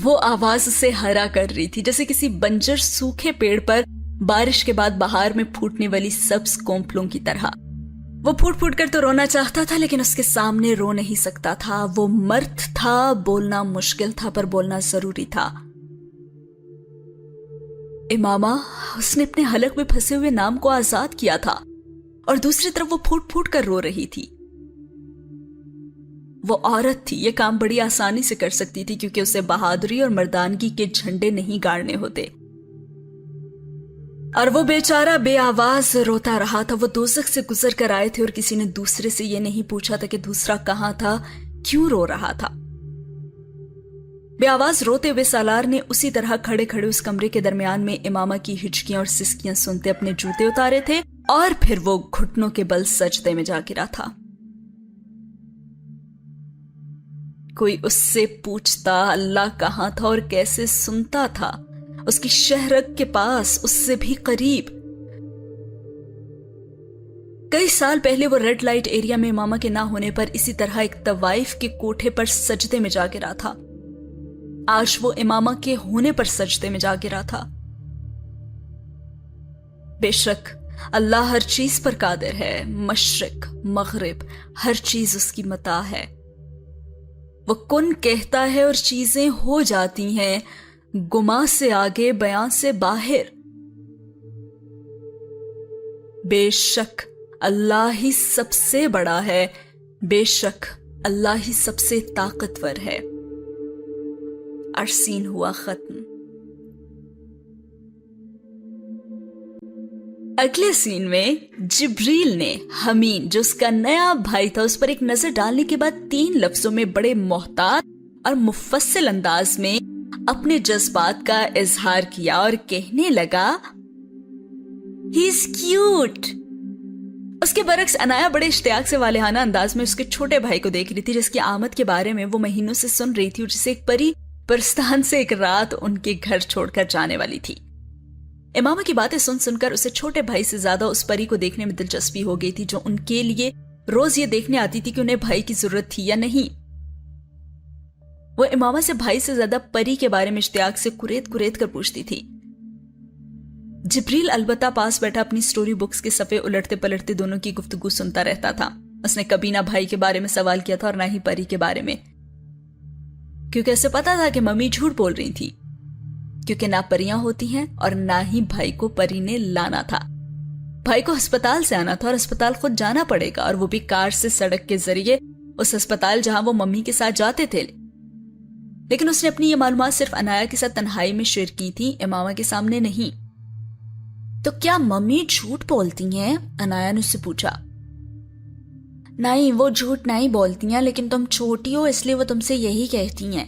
وہ آواز اسے ہرا کر رہی تھی، جیسے کسی بنجر سوکھے پیڑ پر بارش کے بعد بہار میں پھوٹنے والی سبز کونپلوں کی طرح۔ وہ پھوٹ پھوٹ کر تو رونا چاہتا تھا لیکن اس کے سامنے رو نہیں سکتا تھا۔ وہ مرد تھا، بولنا مشکل تھا پر بولنا ضروری تھا۔ امامہ، اس نے اپنے حلق میں پھنسے ہوئے نام کو آزاد کیا تھا، اور دوسری طرف وہ پھوٹ پھوٹ کر رو رہی تھی۔ وہ عورت تھی، یہ کام بڑی آسانی سے کر سکتی تھی کیونکہ اسے بہادری اور مردانگی کے جھنڈے نہیں گاڑنے ہوتے، اور وہ بیچارہ بے آواز روتا رہا تھا۔ وہ دوزخ سے گزر کر آئے تھے اور کسی نے دوسرے سے یہ نہیں پوچھا تھا کہ دوسرا کہاں تھا، کیوں رو رہا تھا۔ بے آواز روتے ہوئے سالار نے اسی طرح کھڑے کھڑے اس کمرے کے درمیان میں امامہ کی ہچکیاں اور سسکیاں سنتے اپنے جوتے اتارے تھے، اور پھر وہ گھٹنوں کے بل سجدے میں جا گرا تھا۔ کوئی اس سے پوچھتا اللہ کہاں تھا اور کیسے سنتا تھا، اس کی شہرگ کے پاس، اس سے بھی قریب۔ کئی سال پہلے وہ ریڈ لائٹ ایریا میں امامہ کے نہ ہونے پر اسی طرح ایک طوائف کے کوٹھے پر سجدے میں جا گرا تھا۔ آج وہ امامہ کے ہونے پر سجدے میں جا گرا تھا۔ بے شک اللہ ہر چیز پر قادر ہے، مشرق مغرب ہر چیز اس کی متاع ہے۔ وہ کن کہتا ہے اور چیزیں ہو جاتی ہیں، گما سے آگے، بیان سے باہر۔ بے شک اللہ ہی سب سے بڑا ہے، بے شک اللہ ہی سب سے طاقتور ہے۔ ارسین ہوا ختم۔ اگلے سین میں جبریل نے حمین، جو اس کا نیا بھائی تھا، اس پر ایک نظر ڈالنے کے بعد 3 لفظوں میں بڑے محتاط اور مفصل انداز میں اپنے جذبات کا اظہار کیا اور کہنے لگا، ہی از کیوٹ۔ اس کے برعکس عنایا بڑے اشتیاق سے والہانہ انداز میں اس کے چھوٹے بھائی کو دیکھ رہی تھی، جس کی آمد کے بارے میں وہ مہینوں سے سن رہی تھی اور جسے ایک پری پرستان سے ایک رات ان کے گھر چھوڑ کر جانے والی تھی۔ امامہ کی باتیں سن سن کر اسے چھوٹے بھائی سے زیادہ اس پری کو دیکھنے میں دلچسپی ہو گئی تھی، جو ان کے لیے روز یہ دیکھنے آتی تھی کہ انہیں بھائی کی ضرورت تھی یا نہیں۔ وہ امامہ سے بھائی سے زیادہ پری کے بارے میں اشتیاق سے کریت کریت کر پوچھتی تھی۔ جبریل البتہ پاس بیٹھا اپنی سٹوری بکس کے صفحے الٹتے پلٹتے دونوں کی گفتگو سنتا رہتا تھا۔ اس نے کبھی نہ بھائی کے بارے میں سوال کیا تھا اور نہ ہی پری کے بارے میں، کیونکہ اسے پتا تھا کہ ممی جھوٹ بول رہی تھی، کیونکہ نہ پریاں ہوتی ہیں اور نہ ہی بھائی کو پری نے لانا تھا۔ بھائی کو ہسپتال سے آنا تھا اور ہسپتال خود جانا پڑے گا، اور وہ بھی کار سے، سڑک کے ذریعے، اس ہسپتال جہاں وہ ممی کے ساتھ جاتے تھے۔ لیکن اس نے اپنی یہ معلومات صرف عنایا کے ساتھ تنہائی میں شیئر کی تھی، امامہ کے سامنے نہیں۔ تو کیا ممی جھوٹ بولتی ہیں؟ عنایا نے اس سے پوچھا۔ نہیں، وہ جھوٹ نہیں بولتی ہیں، لیکن تم چھوٹی ہو اس لیے وہ تم سے یہی کہتی ہیں۔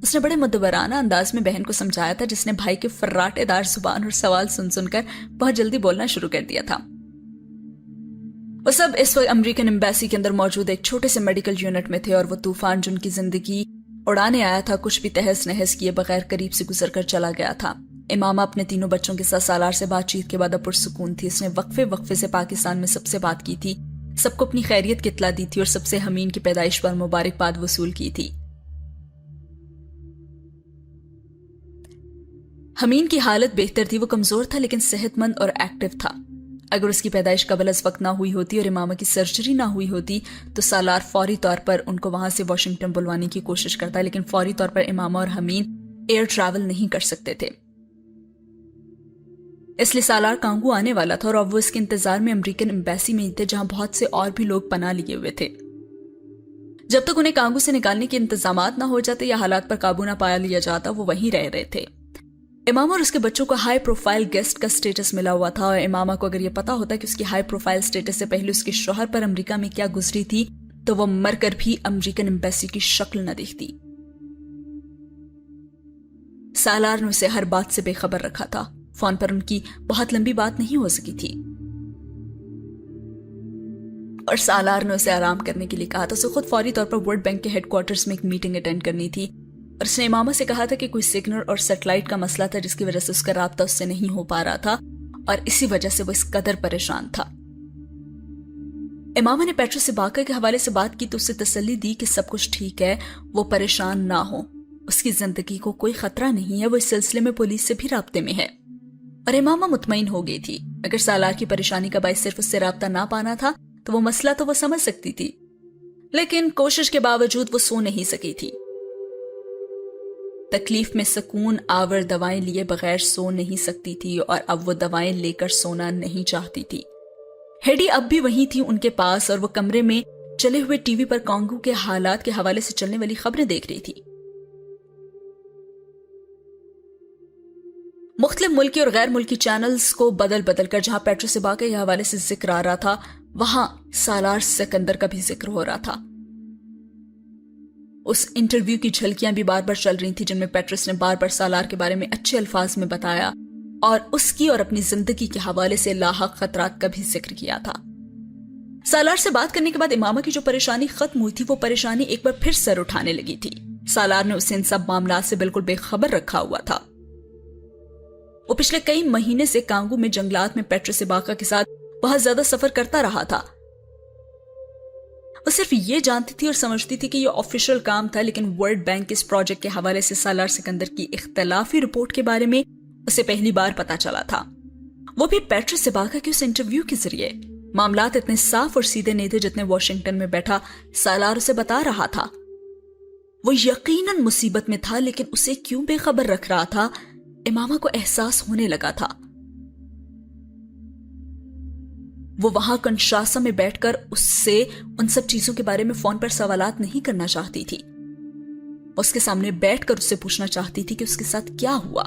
اس نے بڑے مدبرانہ انداز میں بہن کو سمجھایا تھا، جس نے بھائی کے فراٹے دار زبان اور سوال سن سن کر بہت جلدی بولنا شروع کر دیا تھا۔ وہ سب اس وقت امریکن ایمبیسی کے اندر موجود ایک چھوٹے سے میڈیکل یونٹ میں تھے، اور وہ طوفان جن کی زندگی اڑانے آیا تھا کچھ بھی تہس نہس کیے بغیر قریب سے گزر کر چلا گیا تھا۔ امامہ اپنے تینوں بچوں کے ساتھ سالار سے بات چیت کے بعد اب پرسکون تھی۔ اس نے وقفے وقفے سے پاکستان میں سب سے بات کی تھی، سب کو اپنی خیریت کی اطلاع دی تھی، اور سب سے حمین کی پیدائش پر مبارکباد وصول کی تھی۔ حمین کی حالت بہتر تھی، وہ کمزور تھا لیکن صحت مند اور ایکٹیو تھا۔ اگر اس کی پیدائش قبل از وقت نہ ہوئی ہوتی اور امامہ کی سرجری نہ ہوئی ہوتی تو سالار فوری طور پر ان کو وہاں سے واشنگٹن بلوانے کی کوشش کرتا، لیکن فوری طور پر امامہ اور حمین ایئر ٹریول نہیں کر سکتے تھے۔ اس لیے سالار کانگو آنے والا تھا اور اب وہ اس کے انتظار میں امریکن ایمبیسی میں تھے جہاں بہت سے اور بھی لوگ پناہ لیے ہوئے تھے۔ جب تک انہیں کانگو سے نکالنے کے انتظامات نہ ہو جاتے یا حالات پر قابو نہ پایا لیا جاتا وہ وہیں رہ رہے تھے۔ امامہ اور اس کے بچوں کو ہائی پروفائل گیسٹ کا سٹیٹس ملا ہوا تھا اور امامہ کو اگر یہ پتا ہوتا کہ اس کی ہائی پروفائل سٹیٹس سے پہلے اس کے شوہر پر امریکہ میں کیا گزری تھی تو وہ مر کر بھی امریکن ایمبیسی کی شکل نہ دیکھتی۔ سالار نے اسے ہر بات سے بے خبر رکھا تھا۔ فون پر ان کی بہت لمبی بات نہیں ہو سکی تھی اور سالار نے اسے آرام کرنے کے لیے کہا تھا۔ اسے خود فوری طور پر ورلڈ بینک کے ہیڈ کوارٹرز میں ایک میٹنگ اٹینڈ کرنی تھی اور اس نے امامہ سے کہا تھا کہ کوئی سگنل اور سیٹلائٹ کا مسئلہ تھا جس کی وجہ سے اس کا رابطہ اس سے نہیں ہو پا رہا تھا اور اسی وجہ سے وہ اس قدر پریشان تھا۔ امامہ نے پیٹروس ایباکا کے حوالے سے بات کی تو اسے تسلی دی کہ سب کچھ ٹھیک ہے، وہ پریشان نہ ہو، اس کی زندگی کو کوئی خطرہ نہیں ہے، وہ اس سلسلے میں پولیس سے بھی رابطے میں ہے۔ اور امامہ مطمئن ہو گئی تھی۔ اگر سالار کی پریشانی کا باعث صرف اس سے رابطہ نہ پانا تھا تو وہ مسئلہ تو وہ سمجھ سکتی تھی، لیکن کوشش کے باوجود وہ سو نہیں سکی تھی۔ تکلیف میں سکون آور دوائیں لیے بغیر سو نہیں سکتی تھی اور اب وہ دوائیں لے کر سونا نہیں چاہتی تھی۔ ہیڈی اب بھی وہیں تھی ان کے پاس اور وہ کمرے میں چلے ہوئے ٹی وی پر کانگو کے حالات کے حوالے سے چلنے والی خبریں دیکھ رہی تھی۔ مختلف ملکی اور غیر ملکی چینلز کو بدل بدل کر جہاں پیٹروس ایباکا کے حوالے سے ذکر آ رہا تھا وہاں سالار سکندر کا بھی ذکر ہو رہا تھا۔ اس انٹرویو کی جھلکیاں بھی بار بار چل رہی تھی جن میں پیٹروس نے بار بار سالار کے بارے میں اچھے الفاظ میں بتایا اور اس کی اور اپنی زندگی کے حوالے سے لاحق خطرات کا بھی ذکر کیا تھا۔ سالار سے بات کرنے کے بعد امامہ کی جو پریشانی ختم ہوئی تھی وہ پریشانی ایک بار پھر سر اٹھانے لگی تھی۔ سالار نے اسے ان سب معاملات سے بالکل بے خبر رکھا ہوا تھا۔ وہ پچھلے کئی مہینے سے کانگو میں جنگلات میں پیٹروس ایباکا کے ساتھ بہت زیادہ سفر کرتا رہا تھا۔ وہ صرف یہ جانتی تھی اور سمجھتی تھی کہ یہ آفیشل کام تھا، لیکن ورلڈ بینک اس پروجیکٹ کے حوالے سے سالار سکندر کی اختلافی رپورٹ کے بارے میں اسے پہلی بار پتا چلا تھا، وہ بھی پیٹروس ایباکا کے اس انٹرویو کے ذریعے۔ معاملات اتنے صاف اور سیدھے نہیں تھے جتنے واشنگٹن میں بیٹھا سالار اسے بتا رہا تھا۔ وہ یقیناً مصیبت میں تھا، لیکن اسے کیوں بے خبر رکھ رہا تھا؟ امامہ کو احساس ہونے لگا تھا۔ وہ وہاں کنشاسا میں بیٹھ کر اس سے ان سب چیزوں کے بارے میں فون پر سوالات نہیں کرنا چاہتی تھی، اس کے سامنے بیٹھ کر اس سے پوچھنا چاہتی تھی کہ اس کے ساتھ کیا ہوا۔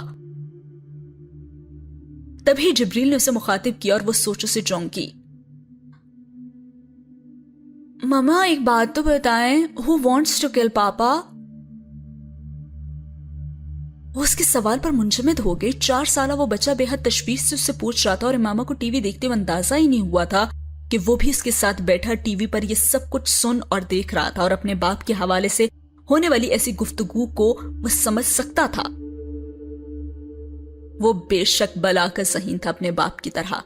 تبھی جبریل نے اسے مخاطب کیا اور وہ سوچوں سے چونکی۔ ماما ایک بات تو بتائیں، who wants to kill پاپا؟ وہ اس کے سوال پر منجمد ہو گئی۔ 4 سالہ وہ بچہ بے حد تشویش سے اس سے پوچھ رہا تھا اور امامہ کو ٹی وی دیکھتے ہوئے اندازہ ہی نہیں ہوا تھا کہ وہ بھی اس کے ساتھ بیٹھا ٹی وی پر یہ سب کچھ سن اور دیکھ رہا تھا اور اپنے باپ کے حوالے سے ہونے والی ایسی گفتگو کو وہ سمجھ سکتا تھا۔ وہ بے شک بلا کا ذہین تھا اپنے باپ کی طرح۔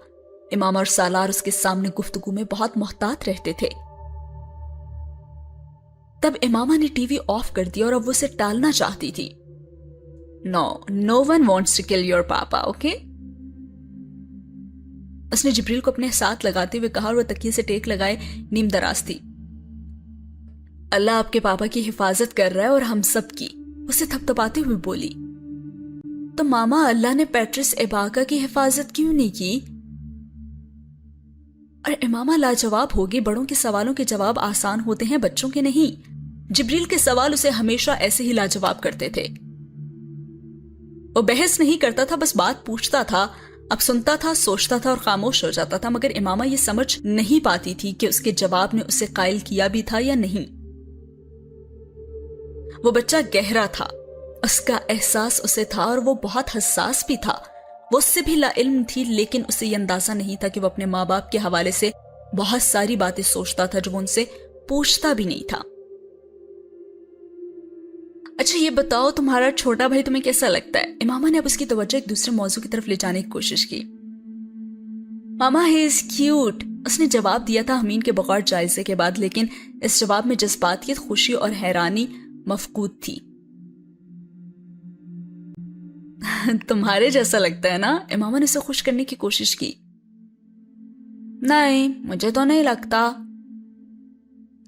امامہ اور سالار اس کے سامنے گفتگو میں بہت محتاط رہتے تھے۔ تب امامہ نے ٹی وی آف کر دیا اور اب وہ اسے ٹالنا چاہتی تھی۔ No one wants to kill your papa, okay؟ اس نے جبریل کو اپنے ساتھ لگاتے ہوئے کہا اور وہ تکیے سے ٹیک لگائے نیم دراز تھی۔ اللہ آپ کے پاپا کی حفاظت کر رہا ہے اور ہم سب کی، اسے تھپتھپاتے ہوئے بولی۔ تو ماما اللہ نے پیٹروس ایباکا کی حفاظت کیوں نہیں کی؟ اور امامہ لاجواب ہوگی۔ بڑوں کے سوالوں کے جواب آسان ہوتے ہیں، بچوں کے نہیں۔ جبریل کے سوال اسے ہمیشہ ایسے ہی لاجواب کرتے تھے۔ وہ بحث نہیں کرتا تھا، بس بات پوچھتا تھا، اب سنتا تھا، سوچتا تھا اور خاموش ہو جاتا تھا، مگر امامہ یہ سمجھ نہیں پاتی تھی کہ اس کے جواب نے اسے قائل کیا بھی تھا یا نہیں۔ وہ بچہ گہرا تھا، اس کا احساس اسے تھا اور وہ بہت حساس بھی تھا۔ وہ اس سے بھی لا علم تھی، لیکن اسے یہ اندازہ نہیں تھا کہ وہ اپنے ماں باپ کے حوالے سے بہت ساری باتیں سوچتا تھا جو وہ ان سے پوچھتا بھی نہیں تھا۔ اچھا یہ بتاؤ تمہارا چھوٹا بھائی تمہیں کیسا لگتا ہے؟ امامہ نے اب اس کی توجہ ایک دوسرے موضوع کی طرف لے جانے کی کوشش کی۔ ماما ہی از کیوٹ، اس نے جواب دیا تھا امین کے بغور جائزے کے بعد، لیکن اس جواب میں جذباتیت، خوشی اور حیرانی مفقود تھی۔ تمہارے جیسا لگتا ہے نا؟ امامہ نے اسے خوش کرنے کی کوشش کی۔ نہیں مجھے تو نہیں لگتا۔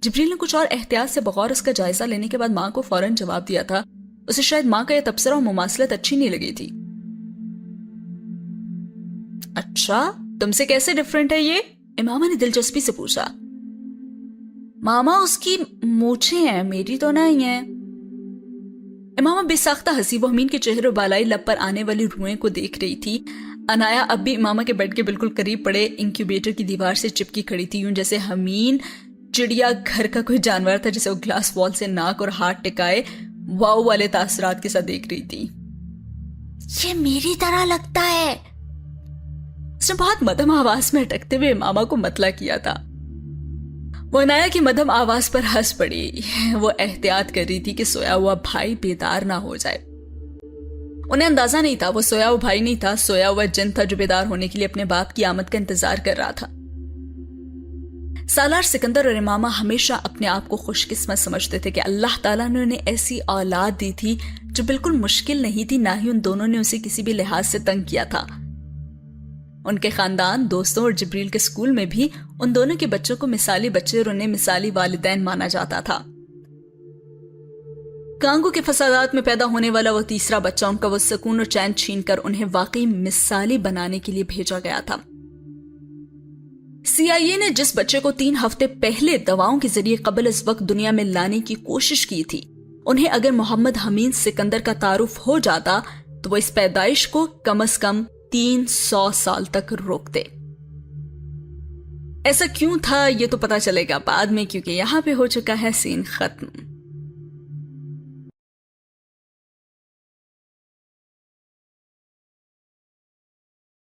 جبریل نے کچھ اور احتیاط سے بغور اس کا جائزہ لینے کے بعد ماں کو فوراً جواب دیا تھا۔ اسے شاید ماں کا یہ تبصرہ اور مماثلت اچھی نہیں لگی تھی۔ اچھا تم سے کیسے ڈفرنٹ ہے یہ؟ امامہ نے دلچسپی سے پوچھا۔ ماما اس کی مونچھیں ہیں، میری تو نہیں ہیں۔ امامہ بے ساختہ ہنسی، وہ امین کے چہرے بالائی لب پر آنے والی روئیں کو دیکھ رہی تھی۔ انایا اب بھی امامہ کے بیڈ کے بالکل قریب پڑے انکیوبیٹر کی دیوار سے چپکی کھڑی تھی، یوں جیسے امین چڑیا گھر کا کوئی جانور تھا جسے وہ گلاس وال سے ناک اور ہاتھ ٹکائے واؤ والے تاثرات کے ساتھ دیکھ رہی تھی۔ یہ میری طرح لگتا ہے، اس نے بہت مدھم آواز میں اٹکتے ہوئے امامہ کو مطلع کیا تھا۔ وہ انایا کی مدھم آواز پر ہنس پڑی۔ وہ احتیاط کر رہی تھی کہ سویا ہوا بھائی بیدار نہ ہو جائے۔ انہیں اندازہ نہیں تھا وہ سویا ہوا بھائی نہیں تھا، سویا ہوا جن تھا جو بیدار ہونے کے لیے اپنے باپ کی آمد کا انتظار کر رہا تھا۔ سالار سکندر اور امامہ ہمیشہ اپنے آپ کو خوش قسمت سمجھتے تھے کہ اللہ تعالیٰ نے انہیں ایسی اولاد دی تھی جو بالکل مشکل نہیں تھی، نہ ہی ان دونوں نے اسے کسی بھی لحاظ سے تنگ کیا تھا۔ ان کے خاندان، دوستوں اور جبریل کے اسکول میں بھی ان دونوں کے بچوں کو مثالی بچے اور انہیں مثالی والدین مانا جاتا تھا۔ کانگو کے فسادات میں پیدا ہونے والا وہ تیسرا بچہ ان کا وہ سکون اور چین چھین کر انہیں واقعی مثالی بنانے کے لیے بھیجا گیا تھا۔ سی آئی اے نے جس بچے کو 3 ہفتے پہلے دواؤں کے ذریعے قبل از وقت دنیا میں لانے کی کوشش کی تھی، انہیں اگر محمد حمید سکندر کا تعارف ہو جاتا تو وہ اس پیدائش کو کم از کم 300 سال تک روکتے۔ ایسا کیوں تھا یہ تو پتا چلے گا بعد میں، کیونکہ یہاں پہ ہو چکا ہے سین ختم۔